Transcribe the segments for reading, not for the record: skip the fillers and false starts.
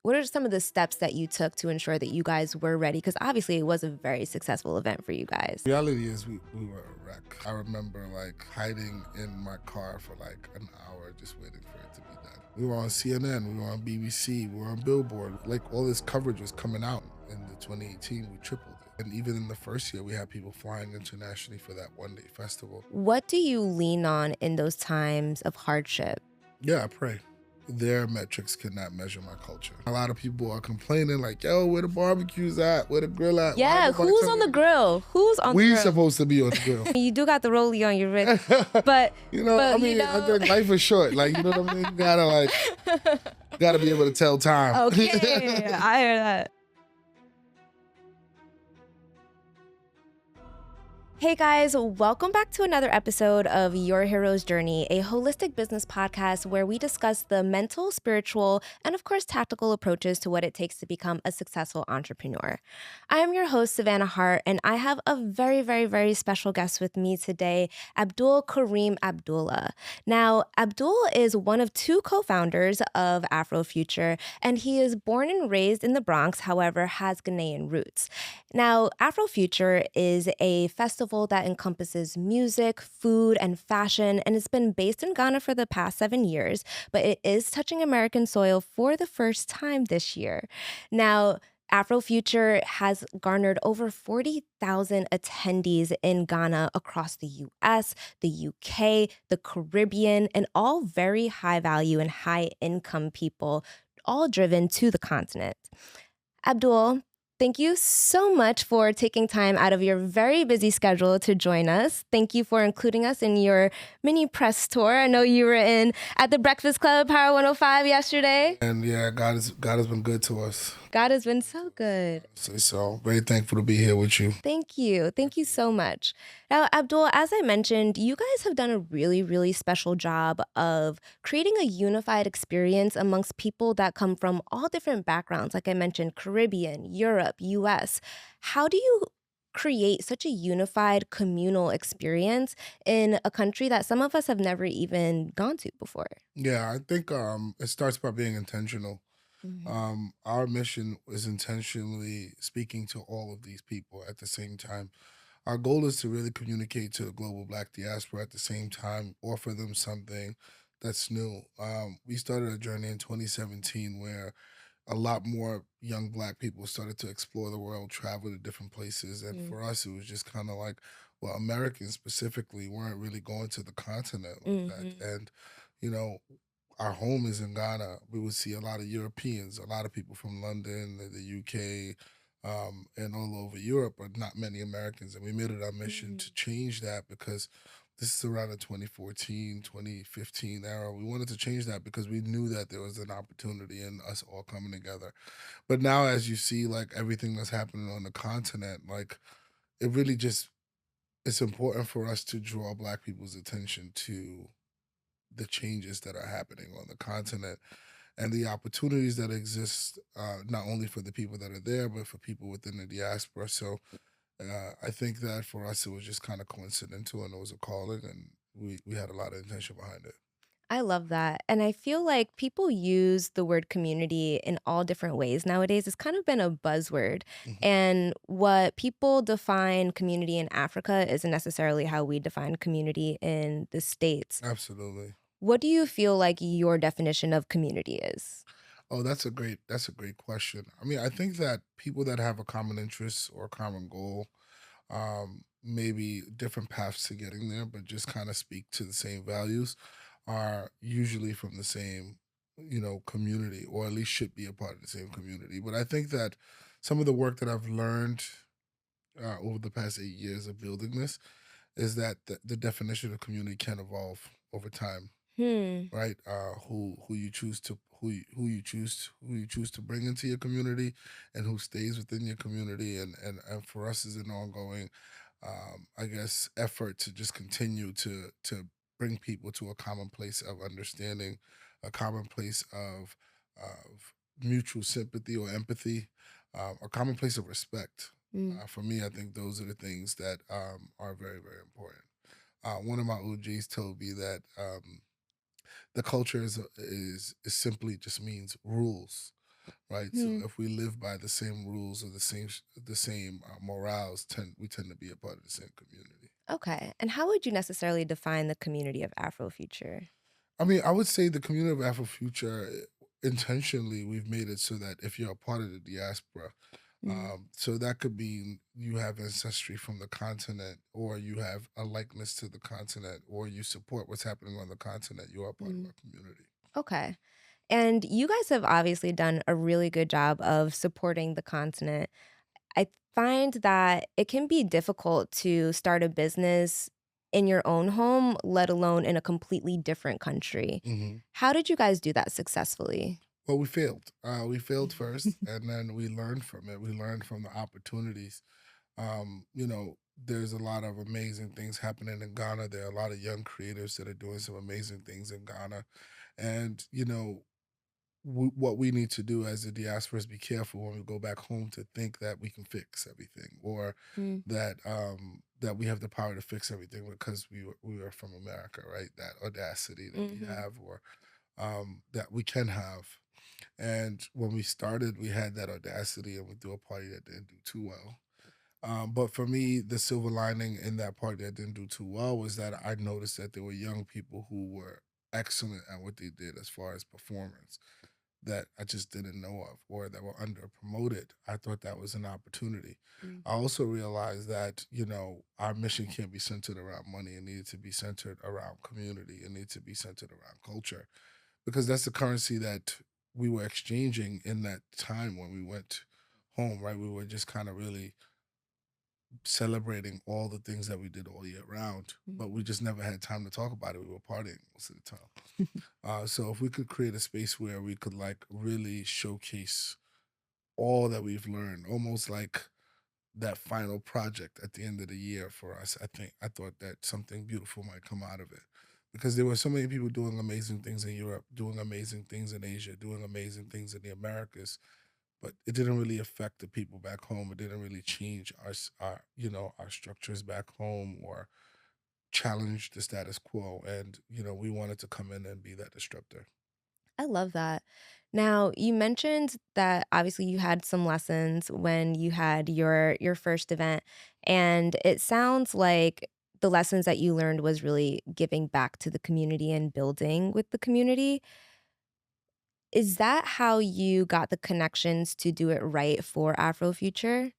what are some of the steps that you took to ensure that you guys were ready? Because obviously it was a very successful event for you guys. Reality is we were a wreck. I remember like hiding in my car for like an hour just waiting for it to be done. We were on CNN, we were on BBC, we were on Billboard. Like all this coverage was coming out. In the 2018, we tripled it. And even in the first year, we had people flying internationally for that one day festival. What do you lean on in those times of hardship? Yeah, I pray. Their metrics cannot measure my culture. A lot of people are complaining like, yo, where the barbecues at? Where the grill at? Why Yeah, nobody who's on coming?" the grill? Who's on the We grill? supposed to be on the grill. You do got the rollie on your wrist, but I think life is short. Like, you know what I mean? You gotta be able to tell time. Okay, I hear that. Hey guys, welcome back to another episode of Your Hero's Journey, a holistic business podcast where we discuss the mental, spiritual, and of course tactical approaches to what it takes to become a successful entrepreneur. I am your host, Savannah Hart, and I have a very, very, very special guest with me today, Abdul Karim Abdullah. Now, Abdul is one of two co-founders of AfroFuture, and he is born and raised in the Bronx, however, has Ghanaian roots. Now, AfroFuture is a festival that encompasses music, food, and fashion, and it's been based in Ghana for the past 7 years, but it is touching American soil for the first time this year. Now, AfroFuture has garnered over 40,000 attendees in Ghana across the US, the UK, the Caribbean, and all very high value and high income people, all driven to the continent. Abdul, thank you so much for taking time out of your very busy schedule to join us. Thank you for including us in your mini press tour. I know you were at the Breakfast Club, Power 105 yesterday. And yeah, God has been good to us. God has been so good. So very thankful to be here with you. Thank you. Thank you so much. Now, Abdul, as I mentioned, you guys have done a really, really special job of creating a unified experience amongst people that come from all different backgrounds. Like I mentioned, Caribbean, Europe, US. How do you create such a unified communal experience in a country that some of us have never even gone to before? Yeah, I think it starts by being intentional. Mhm. Our mission is intentionally speaking to all of these people at the same time. Our goal is to really communicate to the global Black diaspora at the same time, offer them something that's new. We started a journey in 2017 where a lot more young Black people started to explore the world, travel to different places. And Mm. for us, it was just kind of like, well, Americans specifically weren't really going to the continent like that. Mhm. And, you know, our home is in Ghana. We would see a lot of Europeans, a lot of people from London, the UK, and all over Europe, but not many Americans. And we made it our mission Mhm. to change that because this is around the 2014, 2015 era. We wanted to change that because we knew that there was an opportunity in us all coming together. But now, as you see, like everything that's happening on the continent, like it really just, it's important for us to draw Black people's attention to the changes that are happening on the continent and the opportunities that exist, not only for the people that are there, but for people within the diaspora. So I think that for us, it was just kind of coincidental and it was a calling, and we had a lot of intention behind it. I love that. And I feel like people use the word community in all different ways nowadays. It's kind of been a buzzword. Mhm. And what people define community in Africa isn't necessarily how we define community in the States. Absolutely. What do you feel like your definition of community is? Oh, that's a great question. I mean, I think that people that have a common interest or a common goal, maybe different paths to getting there, but just kind of speak to the same values, are usually from the same, community, or at least should be a part of the same community. But I think that some of the work that I've learned over the past 8 years of building this is that the definition of community can evolve over time, Hmm. right? Who you choose to who you choose to bring into your community, and who stays within your community, and for us is an ongoing, I guess, effort to just continue to bring people to a common place of understanding, a common place of mutual sympathy or empathy, a common place of respect. Mm. For me, I think those are the things that are very, very important. One of my OGs told me that the culture is simply just means rules. right? So Hmm. if we live by the same rules or the same morals, we tend to be a part of the same community. Okay. And how would you necessarily define the community of Afrofuture? I mean, I would say the community of Afrofuture, intentionally, we've made it so that if you're a part of the diaspora, Mm. so that could be you have ancestry from the continent, or you have a likeness to the continent, or you support what's happening on the continent. You are part of Mm. our community. Okay. And you guys have obviously done a really good job of supporting the continent. I find that it can be difficult to start a business in your own home, let alone in a completely different country. Hmm. How did you guys do that successfully? Well, we failed. We failed first, and then we learned from it. We learned from the opportunities. There's a lot of amazing things happening in Ghana. There are a lot of young creators that are doing some amazing things in Ghana, and what we need to do as a diaspora is be careful when we go back home to think that we can fix everything, or Mm. that we have the power to fix everything because we are from America, right? That audacity that we Mhm. have, or that we can have. And when we started, we had that audacity, and we threw a party that didn't do too well. But for me, the silver lining in that part that didn't do too well was that I noticed that there were young people who were excellent at what they did as far as performance that I just didn't know of, or that were under promoted. I thought that was an opportunity. Mm. I also realized that, our mission can't be centered around money. It needed to be centered around community. It needed to be centered around culture, because that's the currency that we were exchanging in that time when we went home, right? We were just kind of really celebrating all the things that we did all year round, but we Mhm. just never had time to talk about it. We were partying most of the time. So if we could create a space where we could like really showcase all that we've learned, almost like that final project at the end of the year for us, I thought that something beautiful might come out of it. Because there were so many people doing amazing things in Europe, doing amazing things in Asia, doing amazing things in the Americas, but it didn't really affect the people back home. It didn't really change our structures back home, or challenge the status quo. And we wanted to come in and be that disruptor. I love that. Now, you mentioned that obviously you had some lessons when you had your first event, and it sounds like the lessons that you learned was really giving back to the community and building with the community. Is that how you got the connections to do it right for Afrofuture?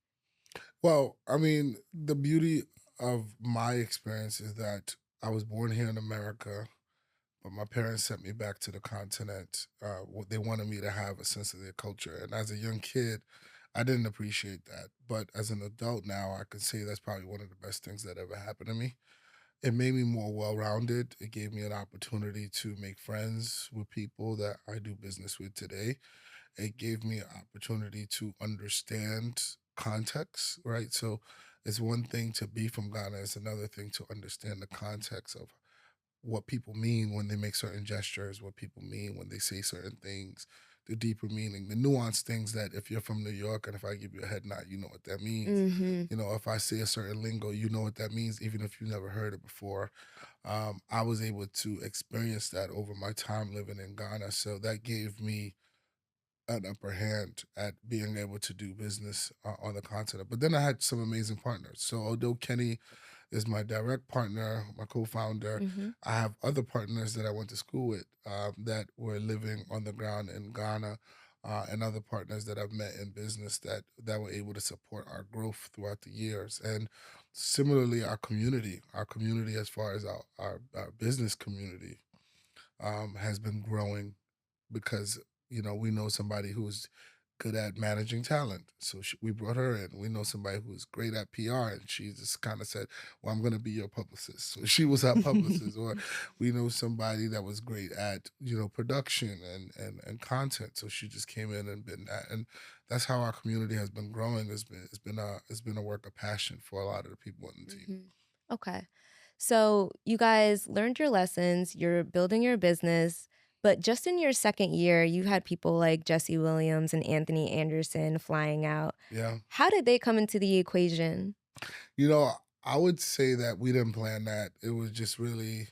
Well, I mean, the beauty of my experience is that I was born here in America, but my parents sent me back to the continent. They wanted me to have a sense of their culture. And as a young kid, I didn't appreciate that. But as an adult now, I can say that's probably one of the best things that ever happened to me. It made me more well rounded. It gave me an opportunity to make friends with people that I do business with today. It gave me an opportunity to understand context, right? So it's one thing to be from Ghana, it's another thing to understand the context of what people mean when they make certain gestures, what people mean when they say certain things, the deeper meaning, the nuanced things that if you're from New York and if I give you a head nod, you know what that means. Mhm. If I say a certain lingo, you know what that means, even if you never heard it before. I was able to experience that over my time living in Ghana. So that gave me an upper hand at being able to do business on the continent. But then I had some amazing partners. So although Kenny is my direct partner, my co-founder, Mhm. I have other partners that I went to school with that were living on the ground in Ghana, and other partners that I've met in business that were able to support our growth throughout the years. And similarly, our community as far as our business community has been growing because we know somebody who's good at managing talent. So we brought her in. We know somebody who's great at PR, and she just kind of said, "Well, I'm going to be your publicist." So she was our publicist. Or we know somebody that was great at production and content. So she just came in and been that. And that's how our community has been growing. It's been a work of passion for a lot of the people on the team. Mhm. Okay. So you guys learned your lessons, you're building your business, but just in your second year, you had people like Jesse Williams and Anthony Anderson flying out. Yeah. How did they come into the equation? You know, I would say that we didn't plan that. It was just really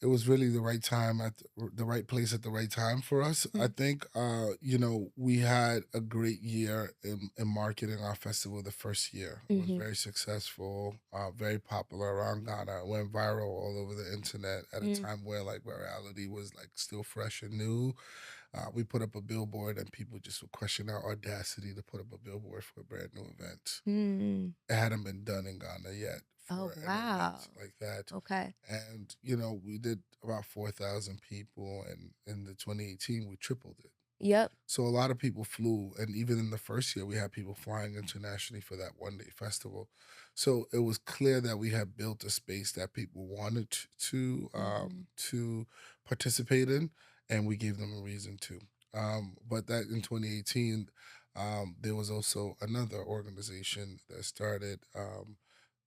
it was really the right time at the right place at the right time for us. I Mm. think, we had a great year in marketing our festival. The first year it was Mhm. very successful, very popular around Ghana. It went viral all over the internet at a Mm. time where like virality was like still fresh and new. We put up a billboard and people just would question our audacity to put up a billboard for a brand new event. Mm. It hadn't been done in Ghana yet Oh, for an event wow. like that. Okay. And, we did about 4,000 people. And in the 2018, we tripled it. Yep. So a lot of people flew. And even in the first year, we had people flying internationally for that 1 day festival. So it was clear that we had built a space that people wanted Mhm. to participate in. And we gave them a reason to. But that in 2018, there was also another organization that started.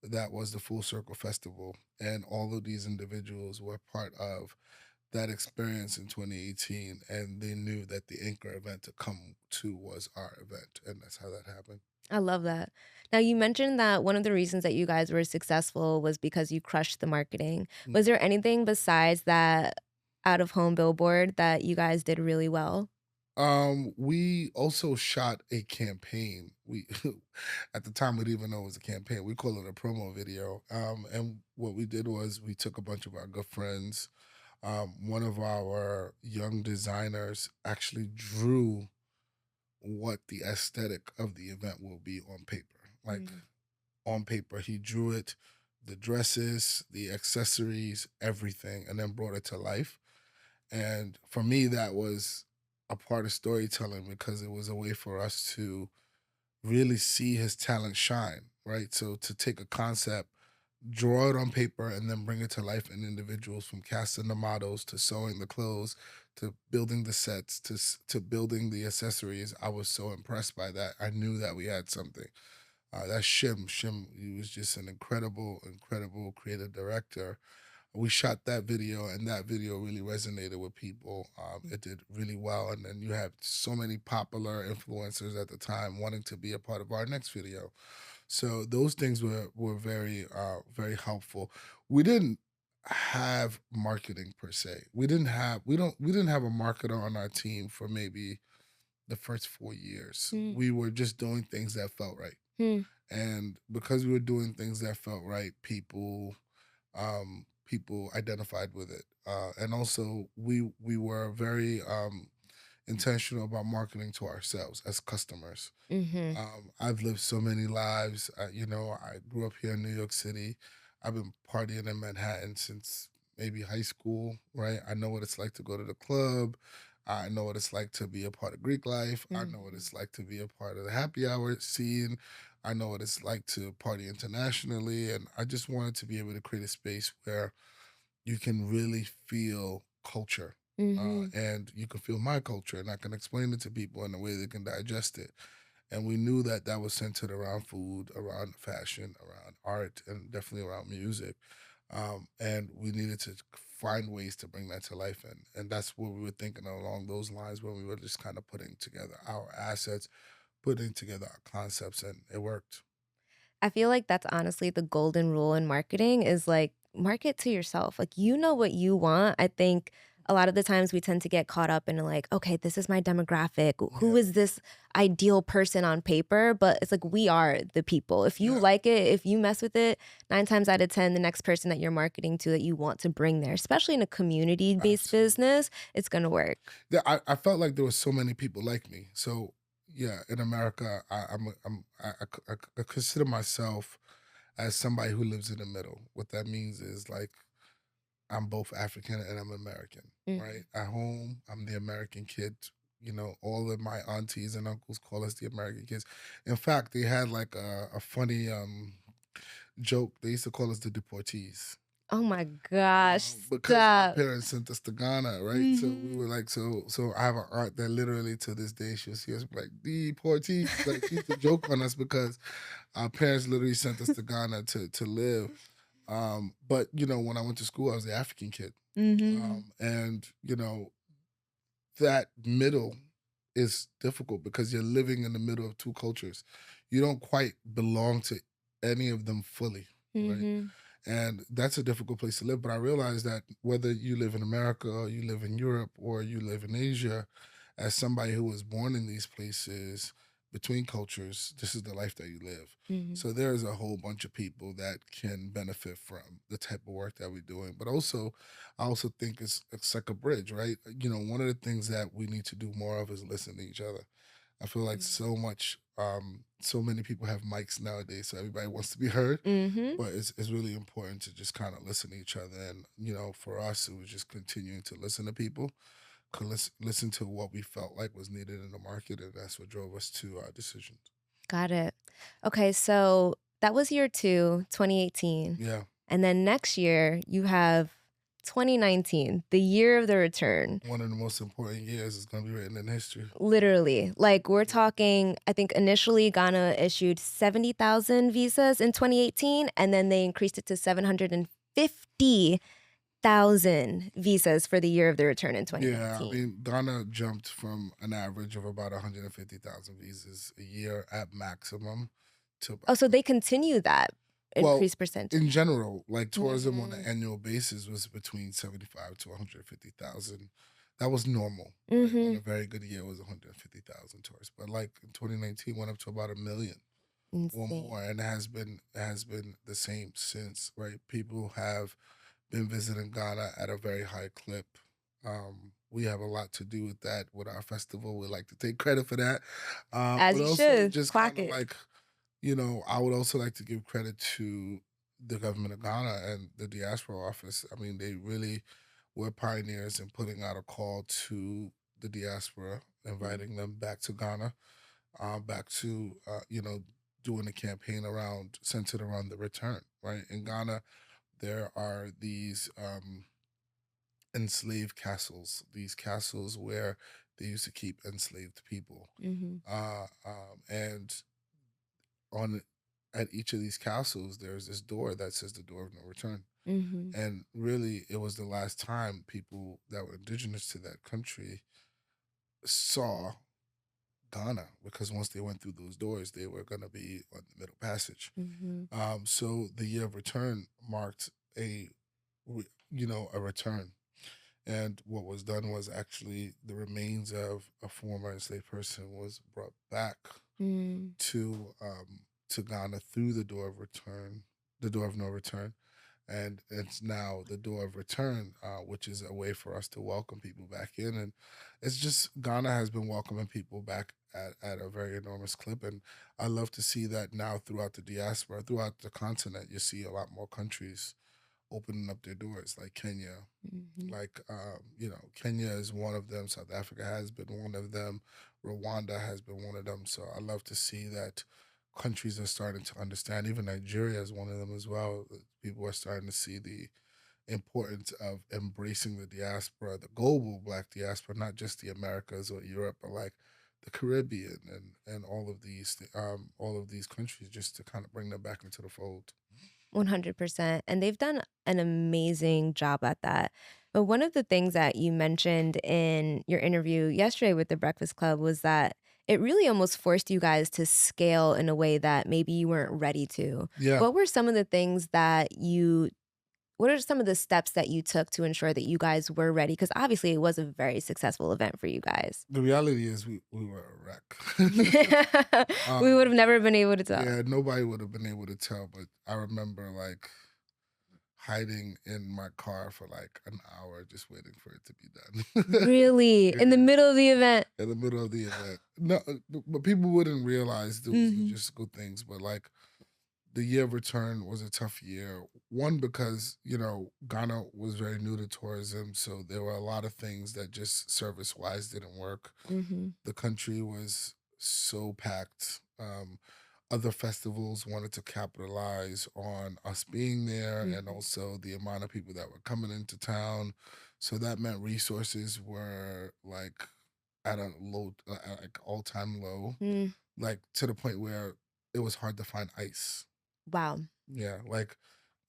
That was the Full Circle Festival, and all of these individuals were part of that experience in 2018, and they knew that the anchor event to come to was our event, and that's how that happened. I love that. Now, you mentioned that one of the reasons that you guys were successful was because you crushed the marketing. Was there anything besides that out of home billboard that you guys did really well? We also shot a campaign. We at the time we didn't even know it was a campaign. We call it a promo video. And what we did was we took a bunch of our good friends. One of our young designers actually drew what the aesthetic of the event will be on paper. Like Mm. on paper, he drew it, the dresses, the accessories, everything, and then brought it to life. And for me, that was a part of storytelling because it was a way for us to really see his talent shine, right? So to take a concept, draw it on paper, and then bring it to life in individuals, from casting the models to sewing the clothes to building the sets to building the accessories. I was so impressed by that. I knew that we had something. That's Shim. He was just an incredible creative director. We shot that video, and that video really resonated with people. Mm. It did really well, and then you have so many popular influencers at the time wanting to be a part of our next video. So those things were very helpful. We didn't have marketing per se. We didn't have a marketer on our team for maybe the first 4 years. Mm. We were just doing things that felt right, Mm. and because we were doing things that felt right, people identified with it. And also we were very intentional about marketing to ourselves as customers. Mhm. I've lived so many lives. I grew up here in New York City. I've been partying in Manhattan since maybe high school, right? I know what it's like to go to the club. I know what it's like to be a part of Greek life. I know what Mhm. it's like to be a part of the happy hour scene. I know what it's like to party internationally. And I just wanted to be able to create a space where you can really feel culture. Mhm. And you can feel my culture, and I can explain it to people in a way they can digest it. And we knew that that was centered around food, around fashion, around art, and definitely around music. And we needed to find ways to bring that to life. And that's what we were thinking along those lines when we were just kind of putting together our assets, putting together our concepts, and it worked. I feel like that's honestly the golden rule in marketing is like market to yourself. Like you know what you want. I think a lot of the times we tend to get caught up in like, okay, this is my demographic. Who Yeah, is this ideal person on paper? But it's like we are the people. If you yeah, like it, if you mess with it, 9 times out of 10, the next person that you're marketing to that you want to bring there, especially in a community-based absolutely. business, it's gonna work. Yeah, I felt like there was so many people like me. So yeah, in America, I consider myself as somebody who lives in the middle. What that means is like I'm both African and I'm American, right? Mhm. At home, I'm the American kid. All of my aunties and uncles call us the American kids. In fact, they had like a funny joke. They used to call us the deportees, Oh my gosh, because our stop. parents sent us to Ghana, right? So we Mhm. were like, so I have an aunt that literally to this day she'll see us like deportees. Like she used to joke on us because our parents literally sent us to Ghana to live. But when I went to school, I was the African kid. Mhm. And that middle is difficult because you're living in the middle of two cultures. You don't quite belong to any of them fully, right? Mhm. And that's a difficult place to live. But I realized that whether you live in America or you live in Europe or you live in Asia, as somebody who was born in these places between cultures, this is the life that you live. Mhm. So there's a whole bunch of people that can benefit from the type of work that we're doing. But also, I also think it's like a bridge, right? One of the things that we need to do more of is listen to each other. I feel like so many people have mics nowadays, so everybody wants to be heard. Mhm. But it's really important to just kind of listen to each other. And, for us, it was just continuing to listen to people, listen to what we felt like was needed in the market. And that's what drove us to our decisions. Got it. Okay, so that was year 2, 2018. Yeah. And then next year, you have 2019, the year of the return. One of the most important years is going to be written in history. Literally. Like, we're Yeah. talking, I think initially Ghana issued 70,000 visas in 2018, and then they increased it to 750,000 visas for the year of the return in Yeah, I 2019. mean, Ghana jumped from an average of about 150,000 visas a year at maximum to Oh, about so they continue that Well, increased percentage. in general, like tourism on an Mhm. annual basis was between 75 to 150,000. That was normal, right? On a Mhm. very good year, it was 150,000 tourists. But like in 2019, went up to about a million or Insane. more, and it has been the same since, right? People have been visiting Ghana at a very high clip. We have a lot to do with that with our festival. We like to take credit for that, As but you also should. just Clock kind of it. like I would also like to give credit to the government of Ghana and the diaspora office. I mean, they really were pioneers in putting out a call to the diaspora, Mhm. inviting them back to Ghana, back to doing a campaign around centered around the return. Right in Ghana, there are these enslaved castles. These castles where they used to keep enslaved people, Mhm. and on at each of these castles there's this door that says the door of no return. Mhm. And really it was the last time people that were indigenous to that country saw Ghana, because once they went through those doors they were going to be on the middle passage. Mhm. So the year of return marked a a return. And what was done was actually the remains of a former enslaved person was brought back Mm. to Ghana through the door of return, the door of no return, and it's now the door of return, which is a way for us to welcome people back in. And it's just Ghana has been welcoming people back at a very enormous clip, and I love to see that now throughout the diaspora, throughout the continent. You see a lot more countries opening up their doors, like Kenya. Mhm. Like, Kenya is one of them. South Africa has been one of them. Rwanda has been one of them. So I love to see that countries are starting to understand. Even Nigeria is one of them as well. People are starting to see the importance of embracing the diaspora, the global Black diaspora, not just the Americas or Europe, but like the Caribbean and all of these countries, just to kind of bring them back into the fold. 100%. And they've done an amazing job at that. But one of the things that you mentioned in your interview yesterday with the Breakfast Club was that it really almost forced you guys to scale in a way that maybe you weren't ready to. Yeah. What were some of the things that you What are some of the steps that you took to ensure that you guys were ready? Because obviously it was a very successful event for you guys. The reality is we were a wreck. We would have um, never been able to tell. Yeah, nobody would have been able to tell, but I remember like hiding in my car for like an hour just waiting for it to be done. Really? In the Yeah, middle of the event? in the middle of the event. No, but people wouldn't realize those Mhm. logistical things. But like the year of return was a tough year. One, because Ghana was very new to tourism, so there were a lot of things that just service wise didn't work. Mhm. The country was so packed. Other festivals wanted to capitalize on us being there and Mhm. also the amount of people that were coming into town. So that meant resources were like at a low, at like all time low, Mm. like to the point where it was hard to find ice. Wow. Yeah, like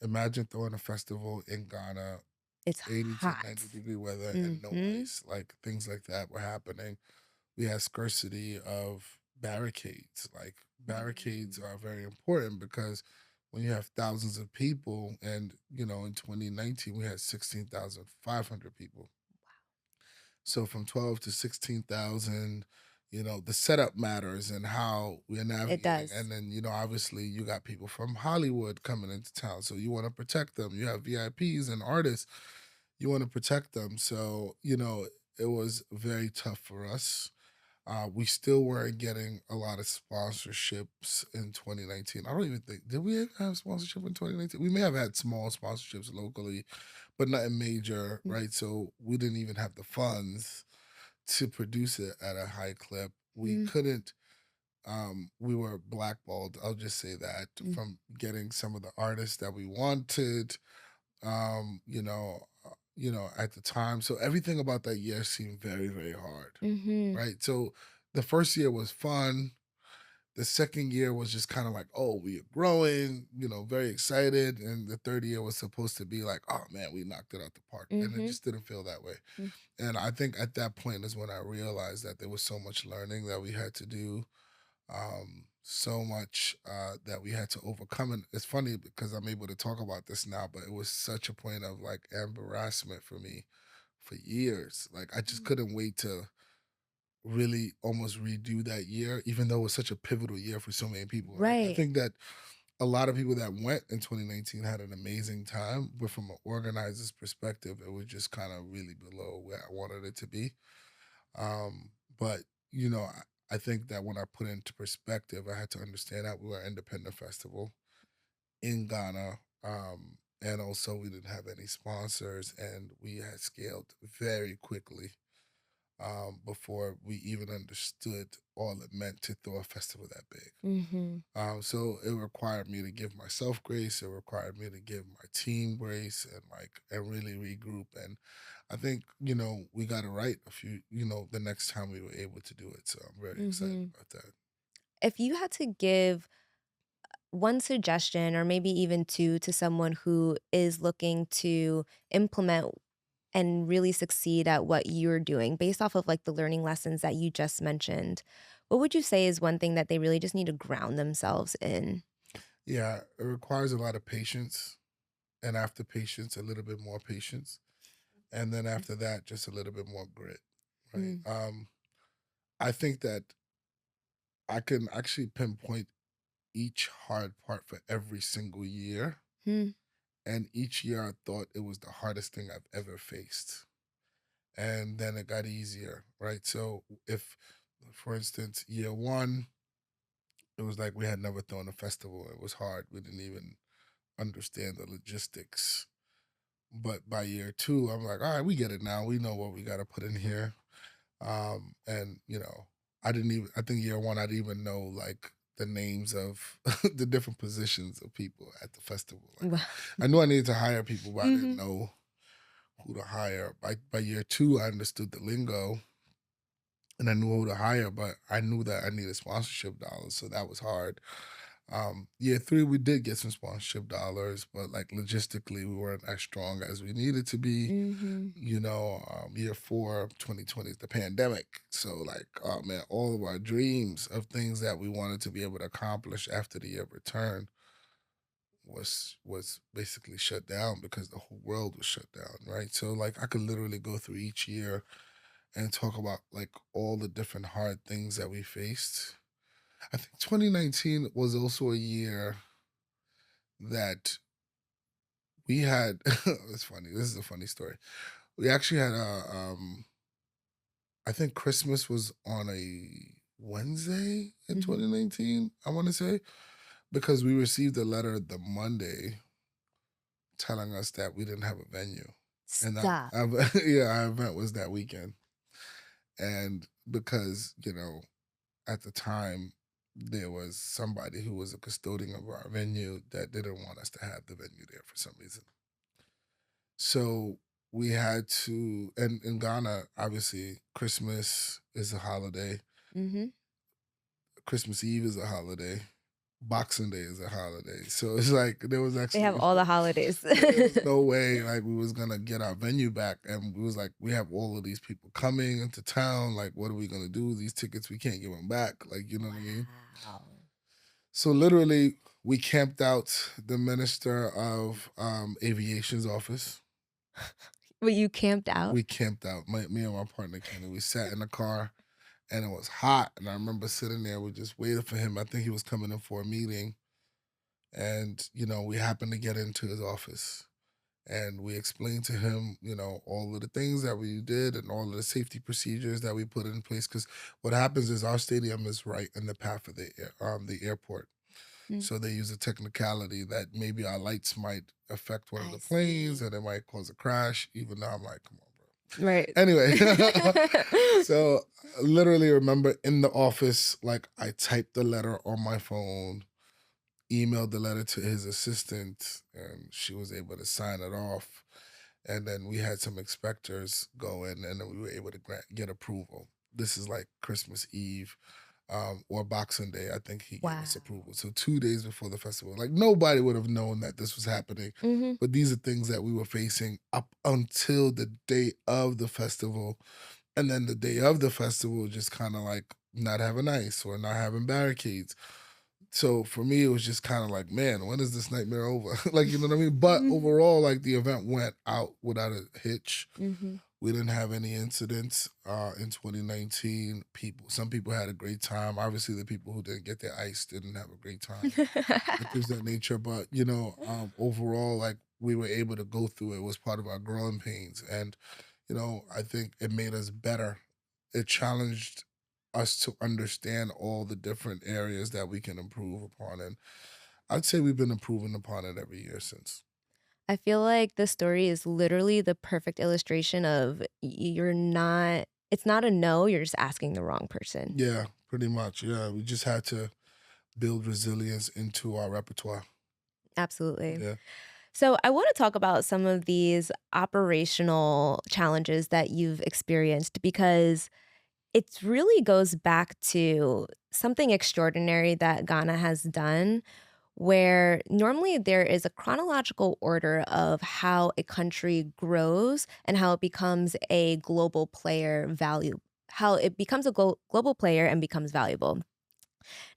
imagine throwing a festival in Ghana, It's 80 to hot. 90-degree weather and no Mhm. ice. Like things like that were happening. We had scarcity of barricades. Like barricades Mhm. are very important because when you have thousands of people, and in 2019 we had 16,500 people. So from 12 to 16,000, the setup matters and how we're It navigating. does. And then, obviously you got people from Hollywood coming into town. So you want to protect them. You have VIPs and artists, you want to protect them. So, it was very tough for us. We still weren't getting a lot of sponsorships in 2019. I don't even think, did we ever have sponsorship in 2019? We may have had small sponsorships locally, but nothing major, Mm, right? So we didn't even have the funds to produce it at a high clip. We mm, couldn't, we were blackballed, I'll just say that, mm, from getting some of the artists that we wanted, at the time. So everything about that year seemed very, very hard, mhm. right? So the first year was fun. The second year was just kind of like, oh, we are growing, very excited. And the third year was supposed to be like, oh man, we knocked it out the park. And it Mhm. just didn't feel that way. Mm. And I think at that point is when I realized that there was so much learning that we had to do, so much that we had to overcome. And it's funny because I'm able to talk about this now, but it was such a point of like embarrassment for me for years. Like I just couldn't wait to really almost redo that year, even though it was such a pivotal year for so many people. Like I Right. think that a lot of people that went in 2019 had an amazing time, but from an organizer's perspective, it was just kind of really below where I wanted it to be. But I think that when I put it into perspective, I had to understand that we were an independent festival in Ghana. And also we didn't have any sponsors, and we had scaled very quickly, before we even understood all it meant to throw a festival that big. Mhm. So it required me to give myself grace. It required me to give my team grace, and really regroup. And I think, we got it right the next time we were able to do it. So I'm very excited Mhm. about that. If you had to give one suggestion or maybe even two to someone who is looking to implement and really succeed at what you're doing based off of like the learning lessons that you just mentioned, what would you say is one thing that they really just need to ground themselves in? Yeah, it requires a lot of patience. And after patience, a little bit more patience. And then after that, just a little bit more grit. Right. Mm, I think that I can actually pinpoint each hard part for every single year. mm, And each year I thought it was the hardest thing I've ever faced. And then it got easier, right? So if, for instance, year one, it was like we had never thrown a festival. It was hard. We didn't even understand the logistics. But by year two, I'm like, all right, we get it now. We know what we got to put in here. And I didn't even. I think year one, I didn't even know like the names of the different positions of people at the festival. Like wow. I knew I needed to hire people, but I didn't Mhm. know who to hire. By year two, I understood the lingo and I knew who to hire, but I knew that I needed sponsorship dollars, so that was hard. Year three, we did get some sponsorship dollars, but like logistically, we weren't as strong as we needed to be. Mhm. Year four, 2020 is the pandemic. So like, oh man, all of our dreams of things that we wanted to be able to accomplish after the year of return was basically shut down because the whole world was shut down, right? So like I could literally go through each year and talk about like all the different hard things that we faced. I think 2019 was also a year that we had it's funny. This is a funny story. We actually had I think Christmas was on a Wednesday in Mhm. 2019, I want to say, because we received a letter the Monday telling us that we didn't have a venue. And Stop. yeah, our event was that weekend. And because, at the time there was somebody who was a custodian of our venue that didn't want us to have the venue there for some reason. So we had to, and in Ghana, obviously, Christmas is a holiday, Mhm. Christmas Eve is a holiday, Boxing Day is a holiday. So it's like there was They have actually all the holidays. there was no way like we was gonna get our venue back, and we was like, we have all of these people coming into town. Like, what are we gonna do? These tickets we can't give them back. Like, you know what I mean? Wow. So literally. We camped out the Minister of Aviation's office. But you camped out? We camped out. Me and my partner Kenny. We sat in the car, and it was hot. And I remember sitting there. We just waited for him. I think he was coming in for a meeting, and we happened to get into his office. And we explained to him, all of the things that we did and all of the safety procedures that we put in place. Because what happens is our stadium is right in the path of the airport. Mm, So they use a technicality that maybe our lights might affect one of I the planes see. and it might cause a crash. Even though I'm like, come on, bro. Right. Anyway, so I literally remember in the office, like I typed the letter on my phone, emailed the letter to his assistant, and she was able to sign it off. And then we had some inspectors go in, and then we were able to get approval. This is like Christmas Eve, or Boxing Day. I think he gave us Wow. approval. So 2 days before the festival, like nobody would have known that this was happening. Hmm. But these are things that we were facing up until the day of the festival, and then the day of the festival, just kind of like not having ice or not having barricades. So for me, it was just kind of like, man, when is this nightmare over? Like, you know what I mean? But overall, like the event went out without a hitch. Hmm. We didn't have any incidents in 2019. Some people had a great time. Obviously, the people who didn't get their ice didn't have a great time. And things of that nature. But overall, like we were able to go through it. It was part of our growing pains, and I think it made us better. It challenged us to understand all the different areas that we can improve upon, and I'd say we've been improving upon it every year since. I feel like the story is literally the perfect illustration of you're not, it's not a no, you're just asking the wrong person. Yeah, pretty much. Yeah, we just had to build resilience into our repertoire. Absolutely. Yeah. So, I want to talk about some of these operational challenges that you've experienced because it really goes back to something extraordinary that Ghana has done, where normally there is a chronological order of how a country grows and how it becomes a global player value, how it becomes a global player and becomes valuable.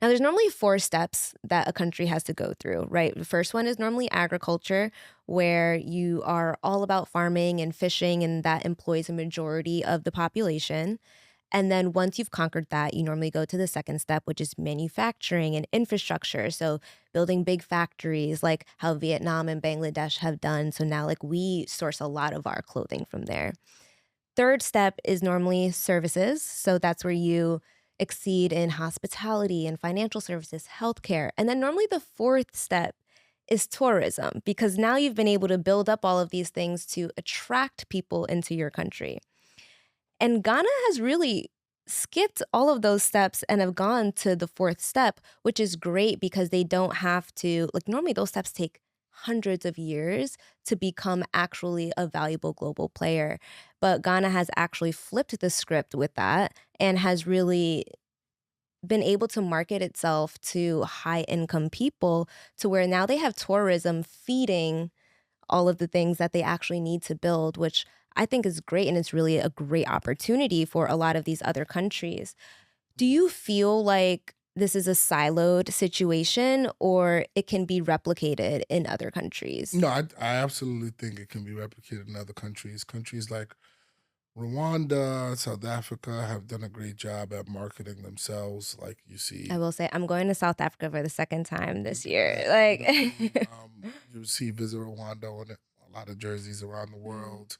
Now, there's normally four steps that a country has to go through, right? The first one is normally agriculture, where you are all about farming and fishing, and that employs a majority of the population. And then once you've conquered that, you normally go to the second step, which is manufacturing and infrastructure. So building big factories like how Vietnam and Bangladesh have done. So now, like, we source a lot of our clothing from there. Third step is normally services. So that's where you exceed in hospitality and financial services, healthcare. And then normally the fourth step is tourism, because now you've been able to build up all of these things to attract people into your country. And Ghana has really skipped all of those steps and have gone to the fourth step, which is great because they don't have to, like, normally those steps take hundreds of years to become actually a valuable global player. But Ghana has actually flipped the script with that and has really been able to market itself to high income people to where now they have tourism feeding all of the things that they actually need to build, which I think is great. And it's really a great opportunity for a lot of these other countries. Do you feel like this is a siloed situation or it can be replicated in other countries? No, I absolutely think it can be replicated in other countries. Countries like Rwanda, South Africa have done a great job at marketing themselves. Like you I see, will say I'm going to South Africa for the second time look this at year. that. You know what I mean? Like, You see Visit Rwanda on a lot of jerseys around the Mm, world.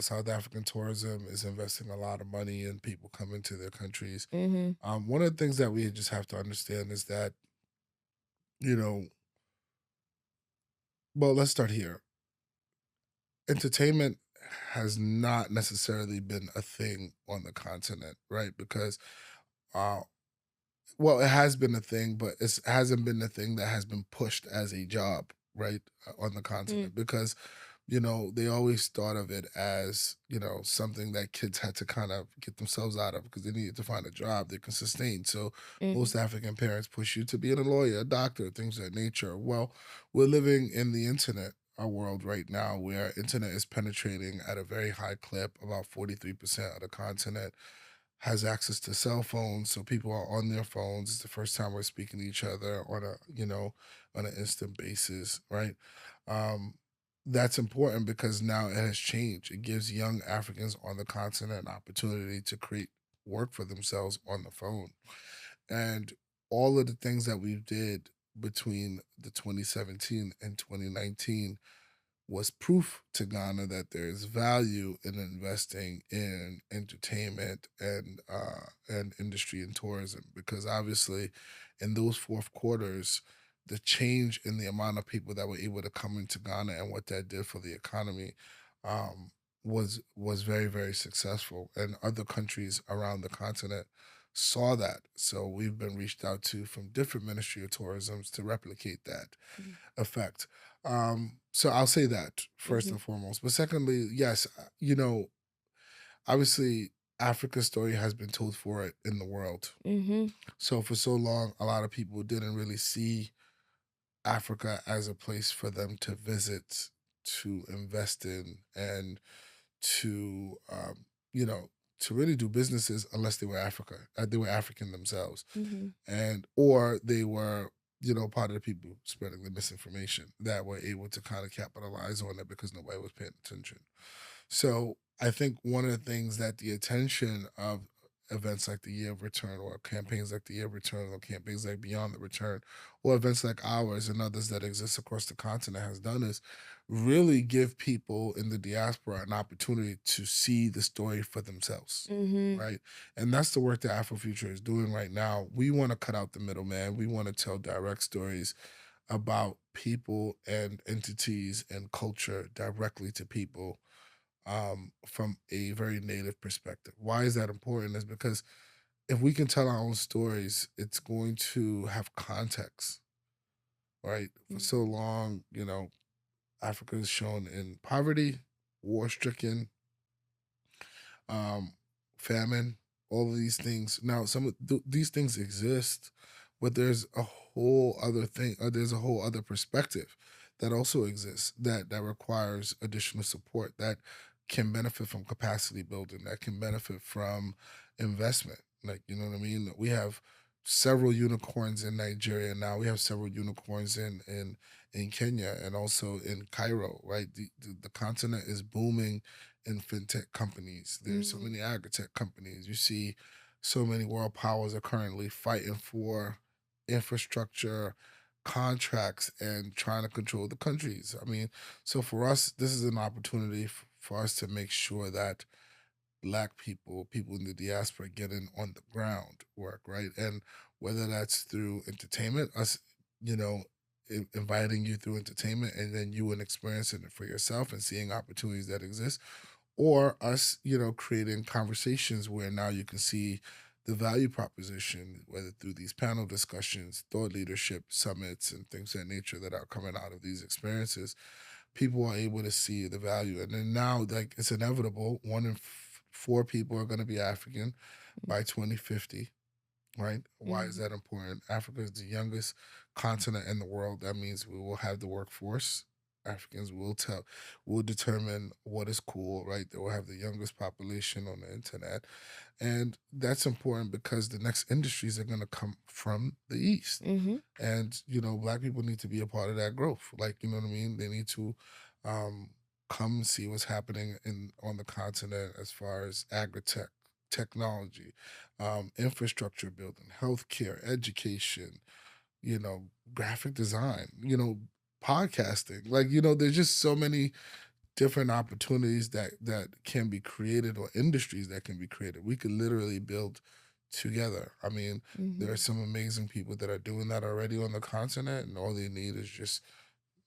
South African tourism is investing a lot of money in people coming to their countries. mhm, One of the things that we just have to understand is that, you know, well, let's start here. Entertainment has not necessarily been a thing on the continent, right? Because, uh, well, it has been a thing, but it hasn't been the thing that has been pushed as a job, right, on the mm, continent. Because they always thought of it as, something that kids had to kind of get themselves out of because they needed to find a job they can sustain. So mhm, most African parents push you to being a lawyer, a doctor, things of that nature. Well, we're living in the internet world right now where internet is penetrating at a very high clip. About 43% of the continent has access to cell phones, so people are on their phones. It's the first time we're speaking to each other on a, on an instant basis, right? Um, that's important because now it has changed. It gives young Africans on the continent an opportunity to create work for themselves on the phone. And all of the things that we did between the 2017 and 2019 was proof to Ghana that there is value in investing in entertainment and industry and tourism, because obviously in those fourth quarters, the change in the amount of people that were able to come into Ghana and what that did for the economy um, was very, very successful, and other countries around the continent saw that. So we've been reached out to from different Ministry of Tourisms to replicate that Mhm. effect. So I'll say that first Mhm. and foremost. But secondly, yes, obviously Africa's story has been told for it in the world. Mhm. So for so long, a lot of people didn't really see Africa as a place for them to visit, to invest in, and to to really do businesses unless they were they were African themselves, Mhm. and or they were part of the people spreading the misinformation that were able to kind of capitalize on it because nobody was paying attention. So I think one of the things that the attention of events like the Year of Return, or campaigns like the Year of Return, or campaigns like Beyond the Return, or events like ours and others that exist across the continent has done is really give people in the diaspora an opportunity to see the story for themselves. Mhm. Right. And that's the work that Afrofuture is doing right now. We want to cut out the middleman. We want to tell direct stories about people and entities and culture directly to people, from a very native perspective. Why is that important? Is because if we can tell our own stories, it's going to have context, right? For Mhm. so long, Africa is shown in poverty, war stricken, um, famine, all of these things. Now, some of these things exist, but there's a whole other thing, or there's a whole other perspective that also exists that requires additional support, that can benefit from capacity building, that can benefit from investment. Like, you know what I mean? We have several unicorns in Nigeria now. We have several unicorns in Kenya and also in Cairo, right? The continent is booming in fintech companies. There's so Mhm. many agri-tech companies. You see so many world powers are currently fighting for infrastructure contracts and trying to control the countries. I mean, so for us, this is an opportunity for us to make sure that Black people, people in the diaspora, get in on the ground work, right? And whether that's through entertainment, us, you know, inviting you through entertainment, and then you and experiencing it for yourself and seeing opportunities that exist, or us, creating conversations where now you can see the value proposition, whether through these panel discussions, thought leadership summits, and things of that nature that are coming out of these experiences. People are able to see the value, and then now, like, it's inevitable. One in four people are going to be African by 2050. Right? Why is Mhm. that important? Africa is the youngest continent in the world. That means we will have the workforce. Africans will determine what is cool, right? They will have the youngest population on the internet. And that's important because the next industries are going to come from the East. Mhm. And, Black people need to be a part of that growth. Like, you know what I mean? They need to um, come see what's happening on the continent as far as agri-tech, technology, infrastructure building, healthcare, education, you know, graphic design, podcasting. Like, there's just so many different opportunities that can be created, or industries that can be created. We could literally build together. I mean, there are Mhm. some amazing people that are doing that already on the continent, and all they need is just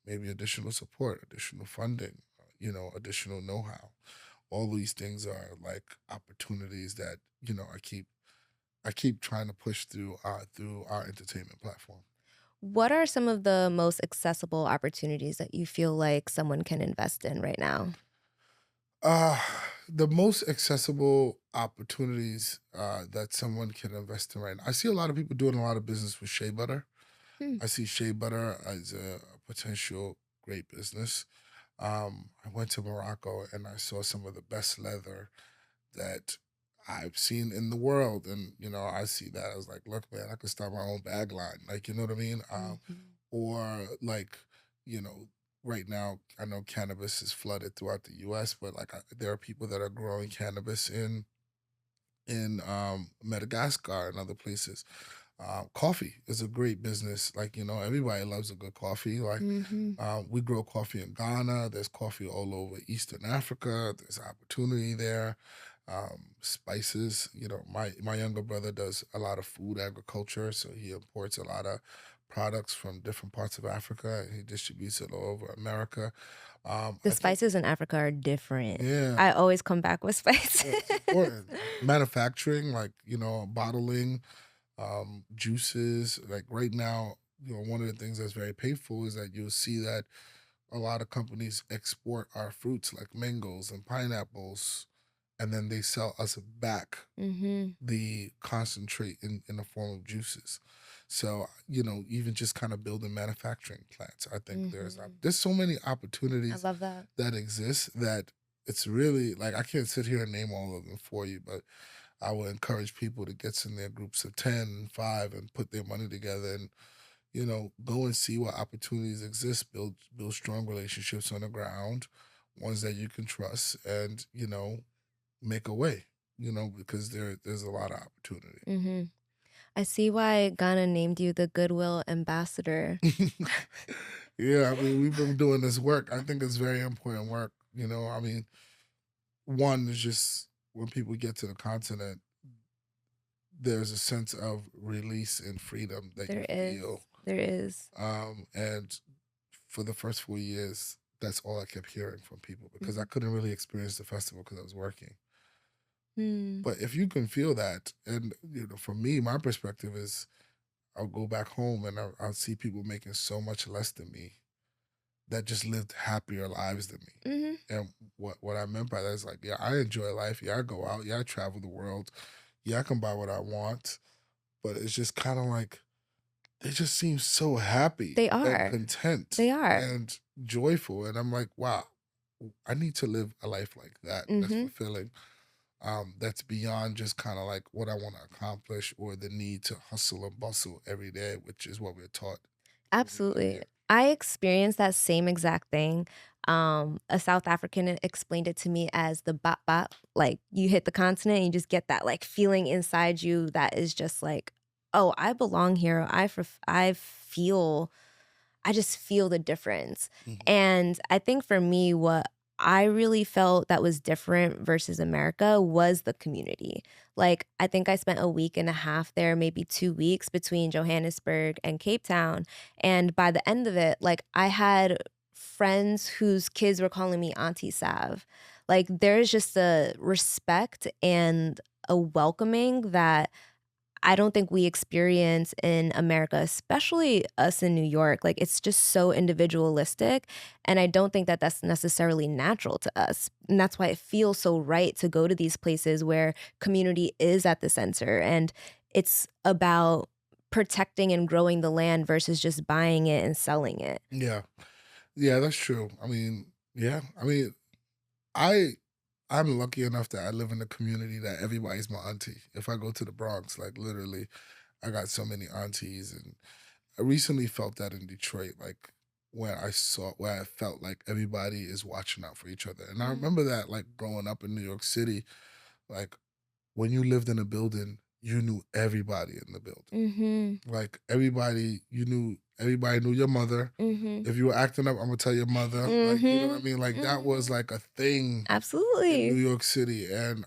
maybe additional support, additional funding, additional know-how. All these things are like opportunities that I keep trying to push through our entertainment platform. What are some of the most accessible opportunities that you feel like someone can invest in right now? Uh, the most accessible opportunities that someone can invest in right now. I see a lot of people doing a lot of business with shea butter. Hmm. I see shea butter as a potential great business. I went to Morocco and I saw some of the best leather that I've seen in the world. And, I see that. I was like, look, man, I could start my own bag line. Like, you know what I mean? Mhm. Or like, you know, right now, I know cannabis is flooded throughout the US, but like there are people that are growing cannabis in Madagascar and other places. Coffee is a great business. Like, everybody loves a good coffee. Like, Mhm. we grow coffee in Ghana. There's coffee all over Eastern Africa. There's opportunity there. Spices, my younger brother does a lot of food agriculture, so he imports a lot of products from different parts of Africa and he distributes it all over America. The I think, spices in Africa are different. yeah, I always come back with spices. yeah, it's important. Manufacturing, like, bottling, juices. Like right now, one of the things that's very painful is that you'll see that a lot of companies export our fruits like mangoes and pineapples, and then they sell us back Mhm. the concentrate in the form of juices. So, even just kind of building manufacturing plants, I think Mhm. there's so many I opportunities love that. that exist that it's really like I can't sit here and name all of them for you, but I would encourage people to get in their groups of 10 and 5 and put their money together and, go and see what opportunities exist, build strong relationships on the ground, ones that you can trust, and, make a way, because there's a lot of opportunity. Mhm. I see why Ghana named you the Goodwill Ambassador. Yeah, I mean, we've been doing this work. I think it's very important work. I mean, one is just when people get to the continent, there's a sense of release and freedom that you There is. feel. There is. And for the first 4 years, that's all I kept hearing from people because I Mhm. couldn't really experience the festival because I was working. Hmm. But if you can feel that, and for me, my perspective is I'll go back home and I'll see people making so much less than me that just lived happier lives than me. Mhm. And what I meant by that is like, yeah, I enjoy life. Yeah, I go out. Yeah, I travel the world. Yeah, I can buy what I want. But it's just kind of like they just seem so happy They and are. content They are. and joyful. And I'm like, wow, I need to live a life like that. That's Mhm. fulfilling. That's beyond just kind of like what I want to accomplish or the need to hustle and bustle every day, which is what we're taught when we live Absolutely. here. I experienced that same exact thing. A South African explained it to me as the bop bop. Like you hit the continent and you just get that like feeling inside you that is just like, oh, I belong here. I just feel the difference. Mhm. And I think for me, what I really felt that was different versus America was the community. Like, I think I spent a week and a half there, maybe 2 weeks between Johannesburg and Cape Town. And by the end of it, like, I had friends whose kids were calling me Auntie Sav. Like, there's just a respect and a welcoming that I don't think we experience in America, especially us in New York. Like, it's just so individualistic. And I don't think that that's necessarily natural to us. And that's why it feels so right to go to these places where community is at the center and it's about protecting and growing the land versus just buying it and selling it. Yeah. Yeah, that's true. I mean, yeah. I mean, I I'm lucky enough that I live in a community that everybody's my auntie. If I go to the Bronx, like literally, I got so many aunties, and I recently felt that in Detroit, like where I felt like everybody is watching out for each other. And I Mm. remember that like growing up in New York City, like when you lived in a building, you knew everybody in the building. Mhm. Like everybody knew your mother. Mhm. If you were acting up, I'm gonna tell your mother. Like, you know what I Mhm. mean? Like that was Mhm. like a thing in New Absolutely. York City. And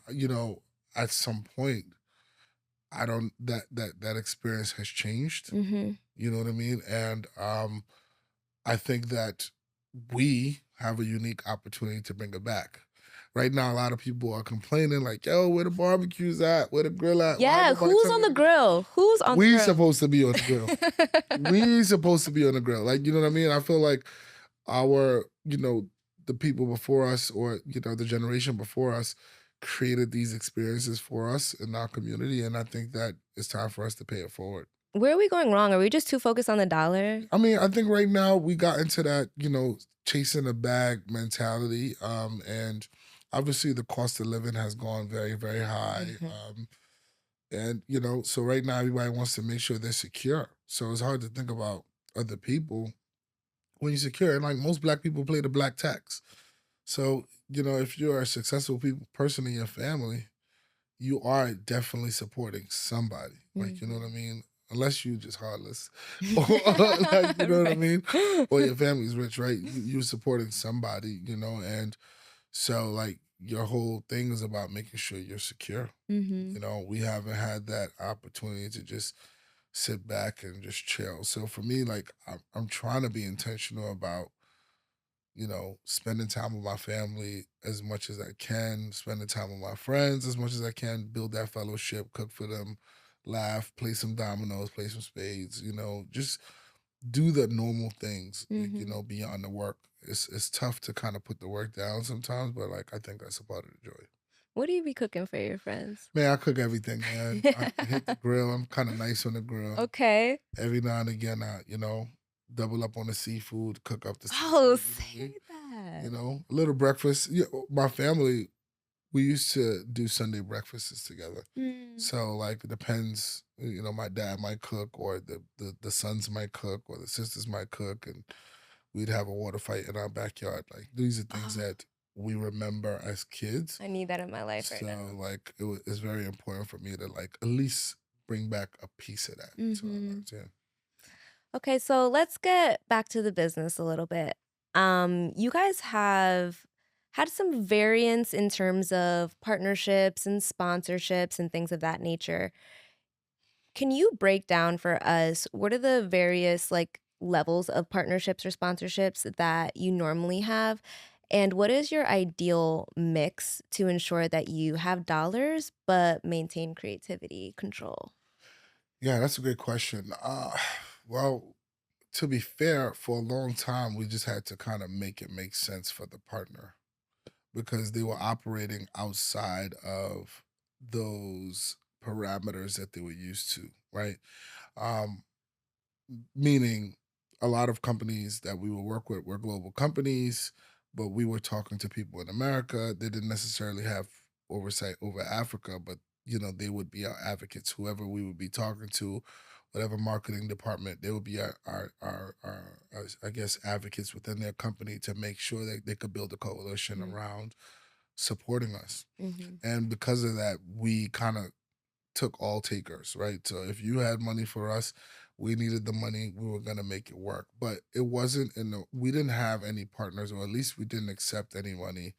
at some point, I don't that experience has changed. Mhm. You know what I mean? And I think that we have a unique opportunity to bring it back. Right now, a lot of people are complaining, like, yo, where the barbecues at? Where the grill at? Why ain't Yeah, nobody who's on telling the me? grill? Who's on the We grill? supposed to be on the grill. We supposed to be on the grill. Like, you know what I mean? I feel like our, the people before us or, the generation before us created these experiences for us in our community. And I think that it's time for us to pay it forward. Where are we going wrong? Are we just too focused on the dollar? I mean, I think right now we got into that, chasing a bag mentality. And obviously the cost of living has gone very, very high. Mhm. And, so right now everybody wants to make sure they're secure. So it's hard to think about other people when you're secure. And like most black people play the black tax. So, if you're a successful person in your family, you are definitely supporting somebody. Like, you know what I Mhm. mean? Unless you just heartless. Or like, you know what I Right. mean? Or your family's rich, right? You're supporting somebody, and so like your whole thing is about making sure you're secure. Mhm. We haven't had that opportunity to just sit back and just chill. So for me, like I'm trying to be intentional about, spending time with my family as much as I can, spending time with my friends as much as I can, build that fellowship, cook for them, laugh, play some dominoes, play some spades, just do the normal things, like, Mhm. beyond the work. It's tough to kind of put the work down sometimes, but like I think that's a part of the joy. What do you be cooking for your friends? Man, I cook everything, man. I hit the grill. I'm kind of nice on the grill. Okay. Every now and again, I, double up on the seafood, cook up the Oh, seafood, you know what I say mean? that. A little breakfast. Yeah, my family, we used to do Sunday breakfasts together. Mm. So like it depends, my dad might cook or the sons might cook or the sisters might cook and we'd have a water fight in our backyard. Like these are things Oh, that we remember as kids. I need that in my life right So now. like it's very important for me to like at least bring back a piece of that to our Mhm. lives. Yeah. Okay, so let's get back to the business a little bit. You guys have had some variance in terms of partnerships and sponsorships and things of that nature. Can you break down for us what are the various like levels of partnerships or sponsorships that you normally have? And what is your ideal mix to ensure that you have dollars but maintain creativity control? Yeah, that's a great question. Well, to be fair, for a long time, we just had to kind of make it make sense for the partner because they were operating outside of those parameters that they were used to, right? Um, Meaning, a lot of companies that we would work with were global companies, but we were talking to people in America. They didn't necessarily have oversight over Africa, but they would be our advocates. Whoever we would be talking to, whatever marketing department, they would be our I guess advocates within their company to make sure that they could build a coalition Mhm. around supporting us. Mhm. And because of that, we kind of took all takers, right? So if you had money for us, we needed the money, we were gonna make it work. But it wasn't we didn't have any partners, or at least we didn't accept any money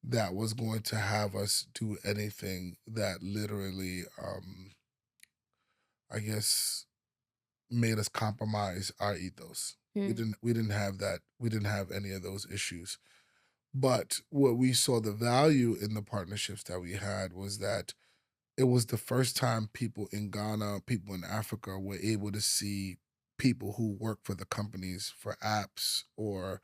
that was going to have us do anything that literally I guess made us compromise our ethos. Mm. We didn't have that. We didn't have any of those issues. But what we saw the value in the partnerships that we had was that it was the first time people in Ghana, people in Africa were able to see people who work for the companies for apps or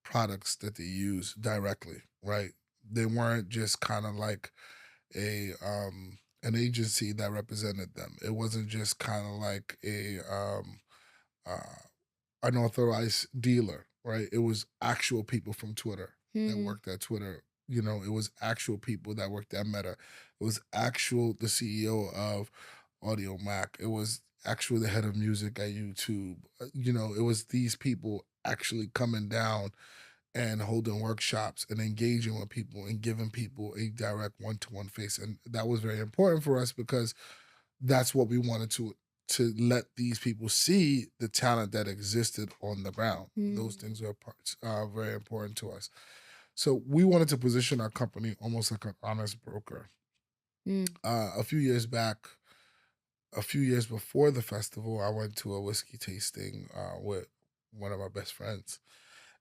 products that they use directly, right? They weren't just kind of like a an agency that represented them. It wasn't just kind of like a uh unauthorized dealer, right? It was actual people from Twitter that Mm. worked at Twitter. It was actual people that worked at Meta. It was actual the CEO of Audio Mac. It was actual the head of music at YouTube. It was these people actually coming down and holding workshops and engaging with people and giving people a direct one-to-one face. And that was very important for us because that's what we wanted to let these people see the talent that existed on the ground. Those Mm. things are very important to us. So we wanted to position our company almost like an honest broker. Mm. A few years back, a few years before the festival, I went to a whiskey tasting with one of my best friends.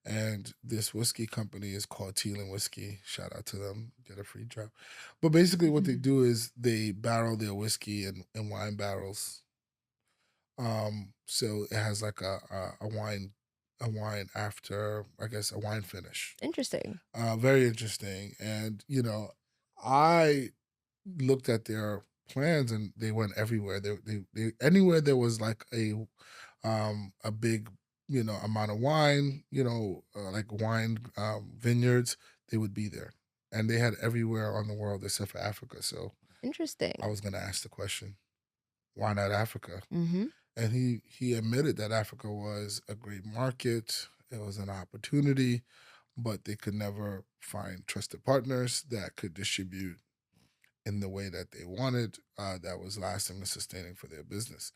And this whiskey company is called Teal and Whiskey. Shout out to them, get a free drop. But basically, what they do is they barrel their whiskey in wine barrels. So it has like a wine after, I guess, a wine finish. Interesting. Very interesting. And I looked at their plans and they went everywhere. They anywhere there was like a big amount of wine, like wine vineyards, they would be there. and they had everywhere on the world except for Africa. So I Interesting. was gonna ask the question, why not Africa? Mm-hmm. And he admitted that Africa was a great market. It was an opportunity, but they could never find trusted partners that could distribute in the way that they wanted, that was lasting and sustaining for their business.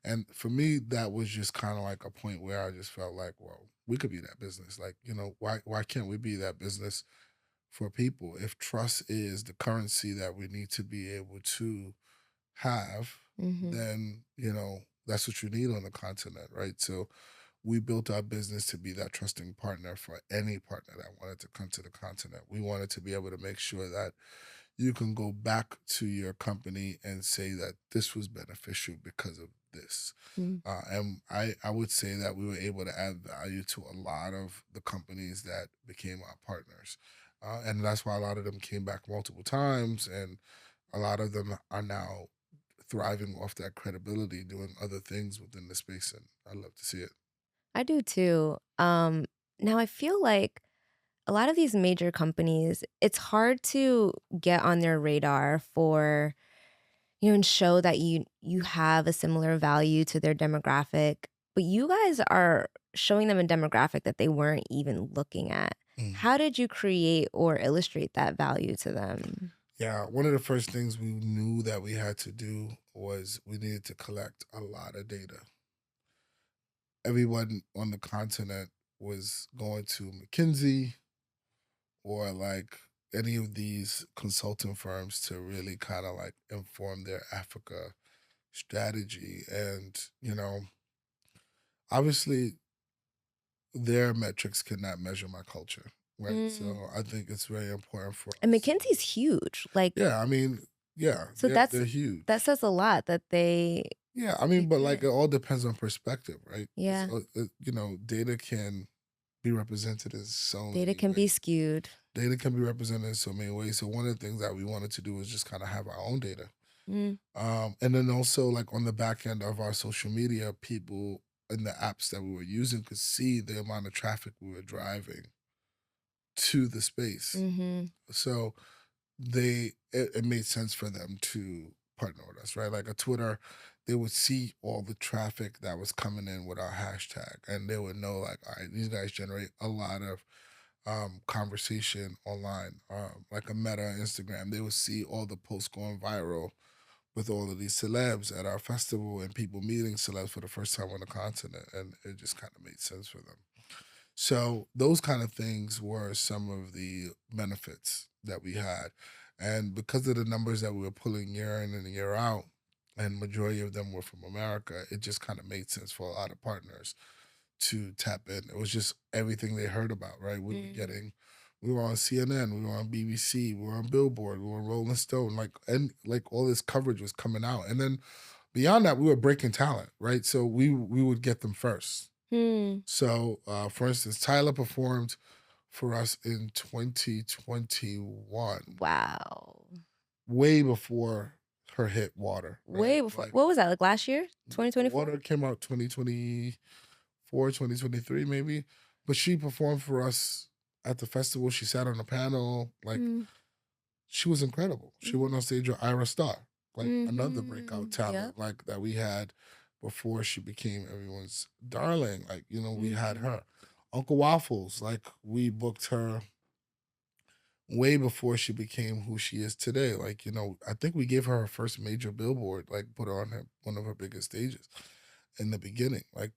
And for me, that was just kind of like a point where I just felt like, well, we could be that business. Like, why can't we be that business for people? If trust is the currency that we need to be able to have, Mm-hmm. then that's what you need on the continent, right? So we built our business to be that trusting partner for any partner that wanted to come to the continent. We wanted to be able to make sure that you can go back to your company and say that this was beneficial because of this. And I would say that we were able to add value to a lot of the companies that became our partners. And that's why a lot of them came back multiple times, and a lot of them are now thriving off that credibility, doing other things within the space. And I love to see it. I do too. Now I feel like a lot of these major companies, it's hard to get on their radar for, and show that you have a similar value to their demographic, but you guys are showing them a demographic that they weren't even looking at. Mm. How did you create or illustrate that value to them? Yeah, one of the first things we knew that we had to do was we needed to collect a lot of data. Everyone on the continent was going to McKinsey or like any of these consulting firms to really kind of like inform their Africa strategy. And, obviously their metrics cannot measure my culture. Right. Mm. So I think it's very important for And us to, McKinsey's huge. Like, yeah, I mean, yeah, so they're that huge. says a lot that Yeah, I mean, they but like it care. all depends on perspective, right? Yeah. So, data can be represented in so Data many can be ways. skewed. Data can be represented in so many ways. So one of the things that we wanted to do was just kind of have our own data. Mm. And then also like on the back end of our social media, people in the apps that we were using could see the amount of traffic we were driving to the space. Mhm. So it made sense for them to partner with us, right? Like a Twitter, they would see all the traffic that was coming in with our hashtag, and they would know like, all right, these guys generate a lot of conversation online. Like a Meta Instagram, they would see all the posts going viral with all of these celebs at our festival and people meeting celebs for the first time on the continent, and it just kind of made sense for them. So those kind of things were some of the benefits that we had. And because of the numbers that we were pulling year in and year out, and majority of them were from America, it just kind of made sense for a lot of partners to tap in. It was just everything they heard about, right? Mhm. We were on CNN, we were on BBC, we were on Billboard, we were on Rolling Stone, and like all this coverage was coming out. And then beyond that, we were breaking talent, right? So we would get them first. Hmm. So, for instance, Tyler performed for us in 2021, Wow. way before her hit Water, right? Way before. Like, What was that? Like last year? 2024? Water came out 2024, 2023, maybe. But she performed for us at the festival. She sat on a panel. Like, Mm. she was incredible. She went on stage with Ira Star, like another breakout Mhm. Yep. talent, like that we had before she became everyone's darling. Like, we had Mhm. her. Uncle Waffles, like we booked her way before she became who she is today. Like, I think we gave her first major billboard, like put her on one of her biggest stages in the beginning. Like,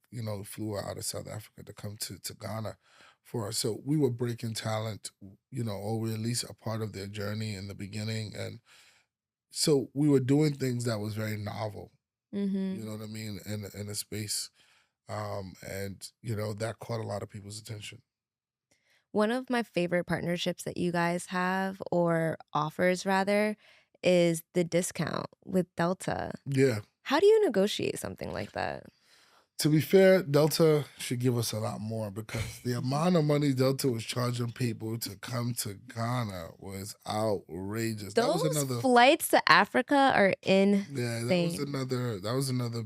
flew her out of South Africa to come to Ghana for us. So we were breaking talent, or we at least a part of their journey in the beginning. And so we were doing things that was very novel, you Mhm. know what I mean, in a space. And that caught a lot of people's attention. One of my favorite partnerships that you guys have, or offers rather, is the discount with Delta. Yeah. How do you negotiate something like that? To be fair, Delta should give us a lot more because the amount of money Delta was charging people to come to Ghana was outrageous. That was Those another, flights to Africa are yeah, insane. that was another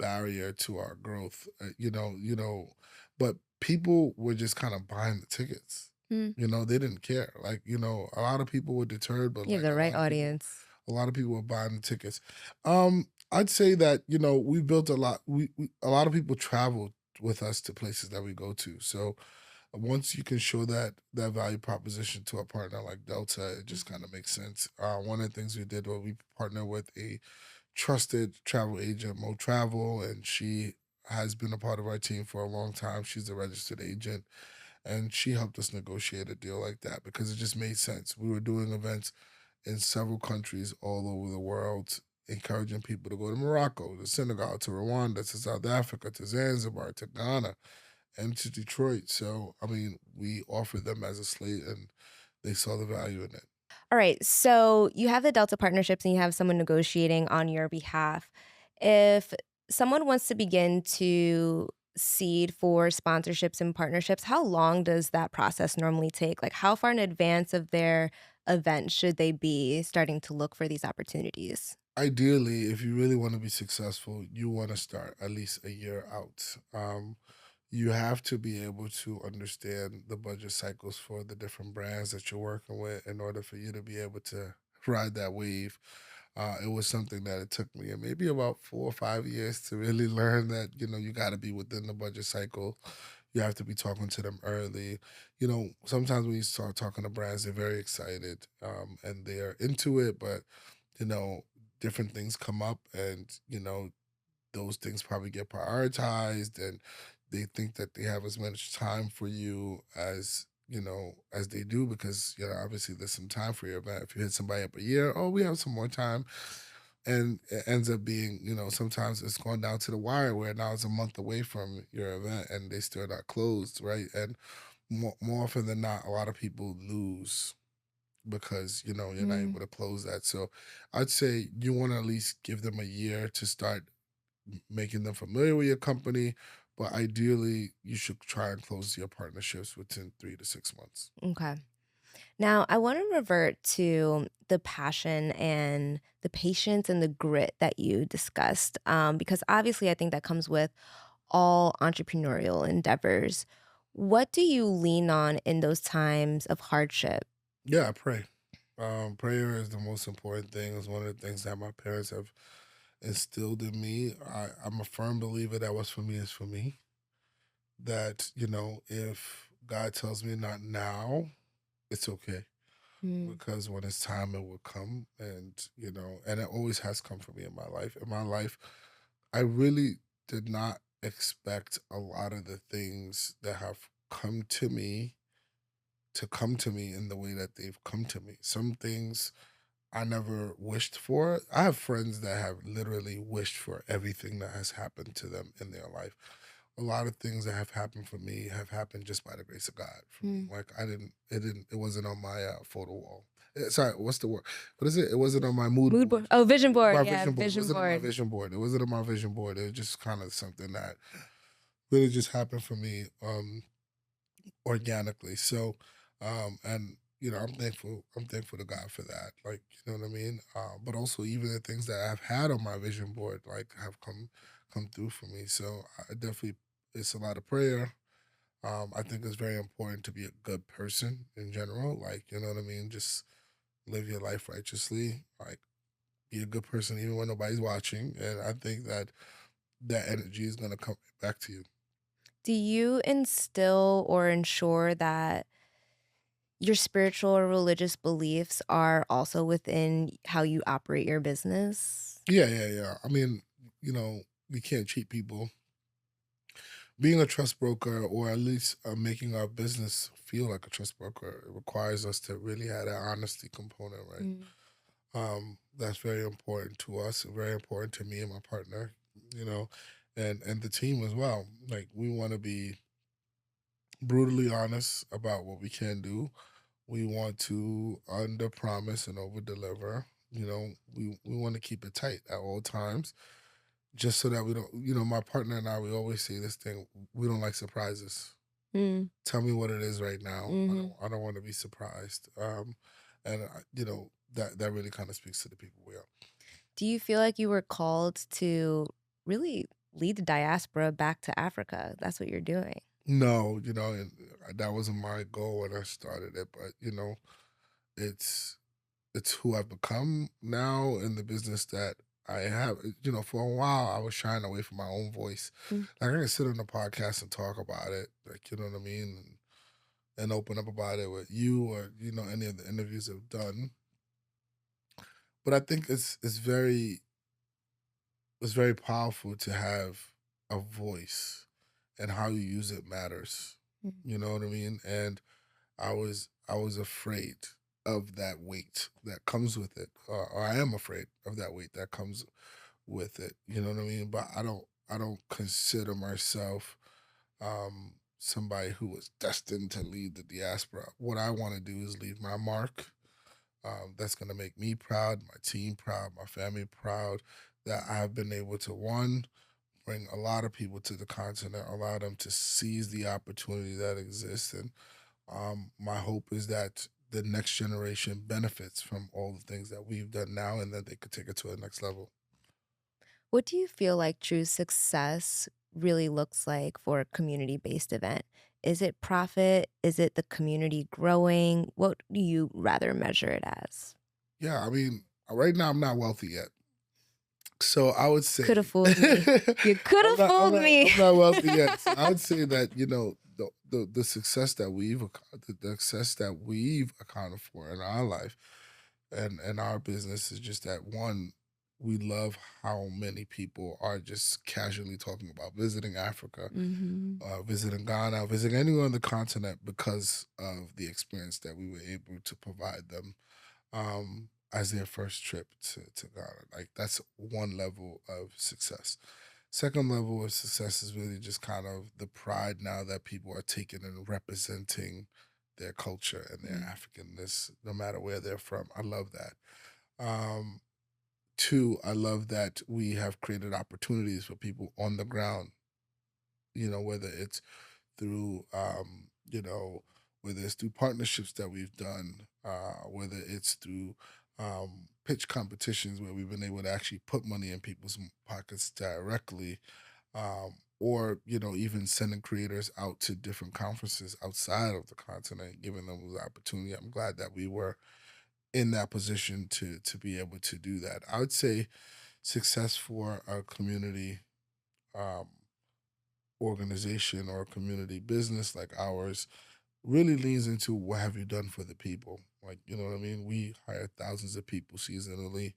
barrier to our growth. But people were just kind of buying the tickets. Hmm. They didn't care. Like, a lot of people were deterred, but You have like the right audience. a lot of people were buying the tickets. I'd say that, we built a lot. A lot of people traveled with us to places that we go to. So once you can show that value proposition to a partner like Delta, it just kind Mhm. of makes sense. One of the things we did was we partnered with a trusted travel agent, Mo Travel, and she has been a part of our team for a long time. She's a registered agent, and she helped us negotiate a deal like that because it just made sense. We were doing events in several countries all over the world, encouraging people to go to Morocco, to Senegal, to Rwanda, to South Africa, to Zanzibar, to Ghana, and to Detroit. So, I mean, we offered them as a slate, and they saw the value in it. All right. So you have the Delta partnerships and you have someone negotiating on your behalf. If someone wants to begin to seed for sponsorships and partnerships, how long does that process normally take? Like, how far in advance of their event should they be starting to look for these opportunities? Ideally, if you really want to be successful, you want to start at least a year out. You have to be able to understand the budget cycles for the different brands that you're working with in order for you to be able to ride that wave. It was something that it took me maybe about 4 or 5 years to really learn that, you got to be within the budget cycle. You have to be talking to them early. Sometimes when you start talking to brands, they're very excited, and they're into it, but, you know, different things come up, and, those things probably get prioritized, and they think that they have as much time for you as they do, because obviously there's some time for your event. If you hit somebody up a year, oh, we have some more time, and it ends up being, sometimes it's going down to the wire where now it's a month away from your event and they still not closed, right? And more often than not, a lot of people lose because you're not Mm, able to close that. So I'd say you want to at least give them a year to start making them familiar with your company, but ideally you should try and close your partnerships within 3 to 6 months. okay. Now, I want to revert to the passion and the patience and the grit that you discussed, because obviously I think that comes with all entrepreneurial endeavors. What do you lean on in those times of hardship? Yeah, I pray. Prayer is the most important thing. It's one of the things that my parents have instilled in me. I'm a firm believer that what's for me is for me. That, if God tells me not now, it's okay. Mm, Because when it's time, it will come. And it always has come for me in my life. In my life, I really did not expect a lot of the things that have come to me in the way that they've come to me. Some things I never wished for. I have friends that have literally wished for everything that has happened to them in their life. A lot of things that have happened for me have happened just by the grace of God for me. mm. Like it wasn't on my photo wall. Sorry, what's the word? What is it? It wasn't on my mood Mood board. board. Oh, vision board. My Yeah, vision board. It vision wasn't on my board. vision board. It wasn't on my vision board. It was just kind of something that really just happened for me. Organically. So, and I'm thankful. I'm thankful to God for that. Like, you know what I mean. But also, even the things that I've had on my vision board, like, have come through for me. So, I definitely, it's a lot of prayer. I think it's very important to be a good person in general. Like, you know what I mean. Just live your life righteously. Like, be a good person even when nobody's watching. And I think that that energy is gonna come back to you. Do you instill or ensure that your spiritual or religious beliefs are also within how you operate your business? Yeah, yeah, yeah. I mean, we can't cheat people. Being a trust broker, or at least making our business feel like a trust broker, it requires us to really have that honesty component, right? Mm, That's very important to us, very important to me and my partner, you know, and the team as well. Like, we want to be brutally honest about what we can do. We want to under promise and over deliver. We want to keep it tight at all times, just so that we don't. My partner and I, we always say this thing: we don't like surprises. mm, Tell me what it is right now. I don't mhm. I don't want to be surprised. And that really kind of speaks to the people we are. Do you feel like you were called to really lead the diaspora back to Africa? That's what you're doing. No, and That wasn't my goal when I started it, but it's it's who I've become now in the business that I have. For a while I was shying away from my own voice. Mm. Like I can sit on the podcast and talk about it, like you know what I mean, and open up about it with you or any of the interviews I've done. But I think it's very powerful to have a voice, and how you use it matters. Mm. You know what I mean? And I was afraid of that weight that comes with it, or I am afraid of that weight that comes with it. You know what I mean? But I don't consider myself somebody who was destined to lead the diaspora. What I want to do is leave my mark. That's going to make me proud, my team proud, my family proud, that I've been able to, one, bring a lot of people to the continent, allow them to seize the opportunity that exists. And my hope is that the next generation benefits from all the things that we've done now, and that they could take it to the next level. What do you feel like true success really looks like for a community-based event? Is it profit? Is it the community growing? What do you rather measure it as? Yeah, I mean, right now I'm not wealthy yet. So I would Could have say fooled me. You could I'm have not I'm fooled not me. I'm not wealthy yet. So I would say that, the success that the success that we've accounted for in our life and our business is just that, one, we love how many people are just casually talking about visiting Africa, Hmm. visiting Ghana, visiting anywhere on the continent, because of the experience that we were able to provide them, as their first trip to Ghana. Like, that's one level of success. Second level of success is really just kind of the pride now that people are taking and representing their culture and their Mm. Africanness, no matter where they're from. I love that. Um, Two, I love that we have created opportunities for people on the ground, whether it's through whether it's through partnerships that we've done, whether it's through pitch competitions where we've been able to actually put money in people's pockets directly, or even sending creators out to different conferences outside of the continent, giving them the opportunity. I'm glad that we were in that position to be able to do that. I would say success for a community um, organization or a community business like ours really leans into what have you done for the people. Like, you know what I mean? We hire thousands of people seasonally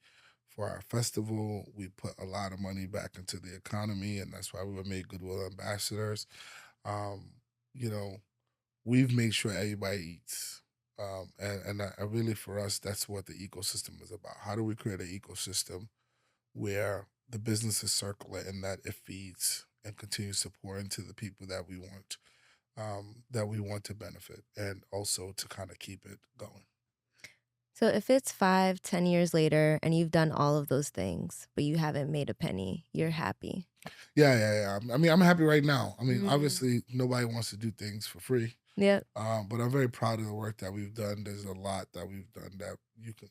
for our festival. We put a lot of money back into the economy, and that's why we were made Goodwill ambassadors. Um, you know, we've made sure everybody eats. And I really, for us, that's what the ecosystem is about. How do we create an ecosystem where the business is circular and that it feeds and continues to pour into the people that we want to benefit, and also to kind of keep it going. So if it's 5, 10 years later and you've done all of those things, but you haven't made a penny, you're happy. Yeah, yeah, yeah. I mean, I'm happy right now. I mean, Mm. obviously, nobody wants to do things for free, Yep. but I'm very proud of the work that we've done. There's a lot that we've done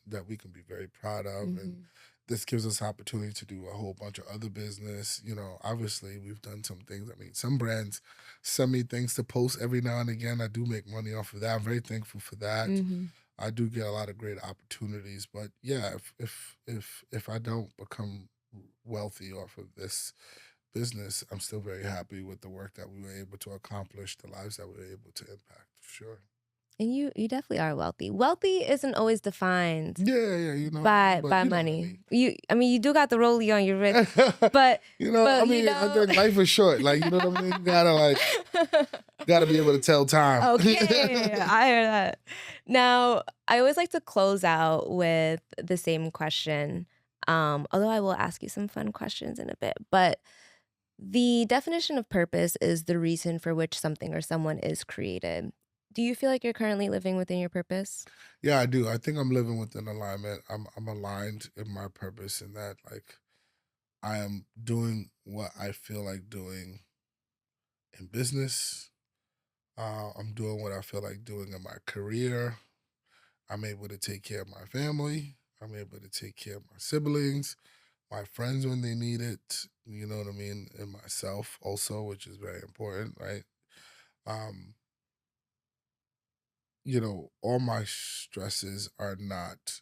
that we can be very proud of, and Hmm. this gives us opportunity to do a whole bunch of other business. Obviously, we've done some things. I mean, some brands send me things to post every now and again. I do make money off of that. I'm very thankful for that. Hmm. I do get a lot of great opportunities, but yeah, if I don't become wealthy off of this business, I'm still very happy with the work that we were able to accomplish, the lives that we were able to impact, for sure. And you definitely are wealthy. Wealthy isn't always defined Yeah, yeah, by but you know what I money. mean. I mean, you do got the rollie on your wrist, but I but you mean, I know. think life is short. Like, you know what I mean? You gotta be able to tell time. Okay, I hear that. Now, I always like to close out with the same question. Although I will ask you some fun questions in a bit, but the definition of purpose is the reason for which something or someone is created. Do you feel like you're currently living within your purpose? Yeah, I do. I think I'm living within alignment. I'm aligned in my purpose, in that, like, I am doing what I feel like doing in business. I'm doing what I feel like doing in my career. I'm able to take care of my family. I'm able to take care of my siblings, my friends when they need it. You know what I mean? And myself also, which is very important, right? Um, all my stresses are not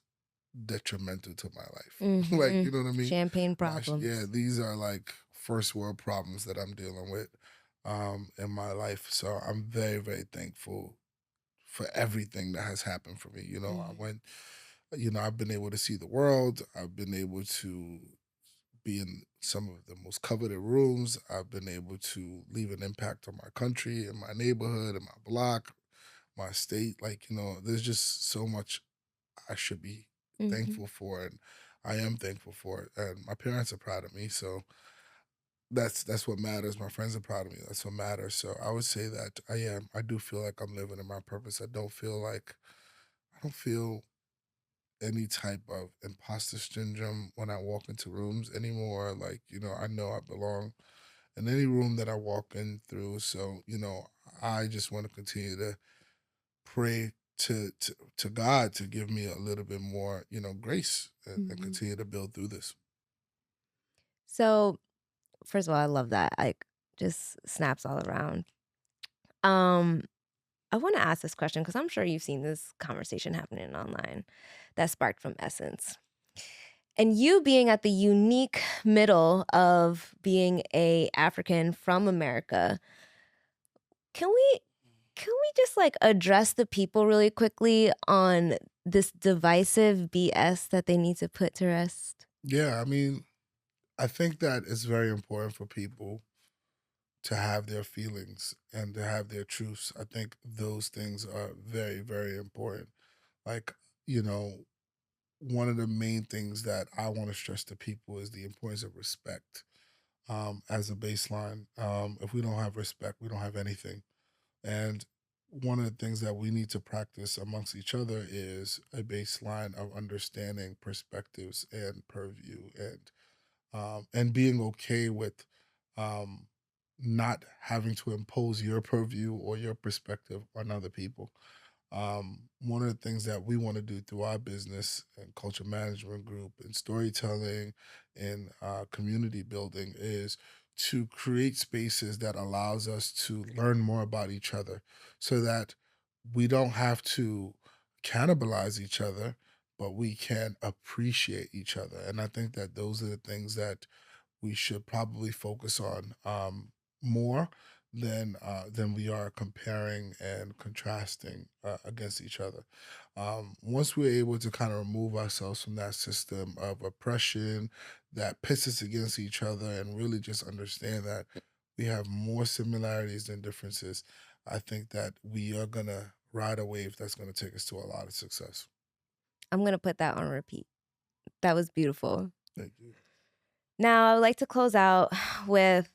detrimental to my life. Like, Mm-hmm. you know what I mean? Champagne problems. These are like first world problems that I'm dealing with in my life. So I'm very, very thankful for everything that has happened for me. I Mm-hmm. went, I've been able to see the world. I've been able to be in some of the most coveted rooms. I've been able to leave an impact on my country, in my neighborhood, in my block, my state. Like, there's just so much I should be Mm-hmm. thankful for, and I am thankful for it. And my parents are proud of me, so that's what matters. My friends are proud of me. That's what matters. So I would say that I am. I do feel like I'm living in my purpose. I don't feel any type of imposter syndrome when I walk into rooms anymore. Like, I know I belong in any room that I walk in through. So, I just want to continue to pray to God to give me a little bit more, grace and Mm-hmm. continue to build through this. So, first of all, I love that. Like, just snaps all around. Um, I want to ask this question because I'm sure you've seen this conversation happening online that sparked from Essence. And you being at the unique middle of being a African from America, can we just like address the people really quickly on this divisive BS that they need to put to rest? Yeah, I mean, I think that it's very important for people to have their feelings and to have their truths. I think those things are very, very important. Like, you know, one of the main things that I want to stress to people is the importance of respect as a baseline. If we don't have respect, we don't have anything. And one of the things that we need to practice amongst each other is a baseline of understanding perspectives and purview and being okay with um, not having to impose your purview or your perspective on other people. One of the things that we want to do through our business and culture management group and storytelling and community building is to create spaces that allows us to learn more about each other so that we don't have to cannibalize each other, but we can appreciate each other. And I think that those are the things that we should probably focus on more than we are comparing and contrasting against each other. Once we're able to kind of remove ourselves from that system of oppression that pits us against each other and really just understand that we have more similarities than differences, I think that we are gonna ride a wave that's gonna take us to a lot of success. I'm going to put that on repeat. That was beautiful. Thank you. Now, I would like to close out with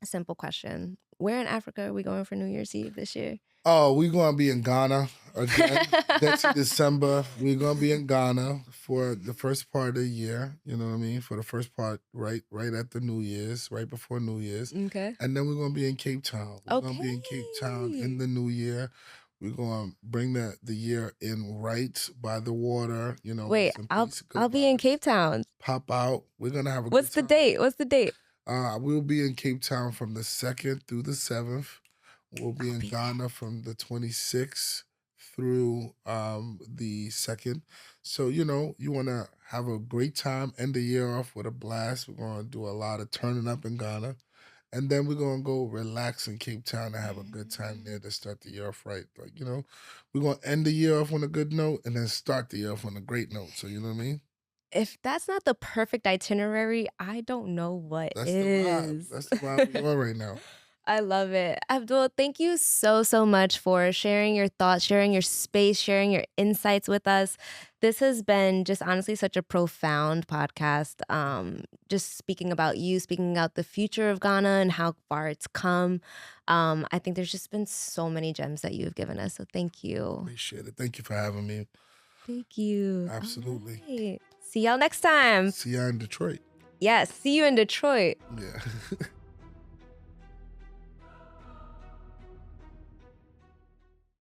a simple question. Where in Africa are we going for New Year's Eve this year? Oh, we're gonna be in Ghana again. Next December, we're gonna be in Ghana for the first part of the year. You know what I mean? For the first part, right at the New Year's, right before New Year's, Okay. and then we're gonna be in Cape Town. We're gonna be in Cape Town in the New Year. We're gonna bring the year in right by the water. Wait, Some peace, good I'll be in vibes. Cape Town. Pop out. We're gonna have a What's good the time. date? What's the date? We'll be in Cape Town from the 2nd through the 7th. We'll be I'll in be Ghana from the 26th through the 2nd. So, you want to have a great time, end the year off with a blast. We're going to do a lot of turning up in Ghana. And then we're going to go relax in Cape Town and have a good time there to start the year off right. Like, we're going to end the year off on a good note and then start the year off on a great note. So, you know what I mean? If that's not the perfect itinerary, I don't know what That's the vibe. is. That's the vibe we're on right now. I love it. Abdul, thank you so, so much for sharing your thoughts, sharing your space, sharing your insights with us. This has been just honestly such a profound podcast. Just speaking about you, speaking about the future of Ghana and how far it's come. I think there's just been so many gems that you've given us. So thank you. Appreciate it. Thank you for having me. Thank you. Absolutely. All right. See y'all next time. See ya in Detroit. Yes, see you in Detroit. Yeah.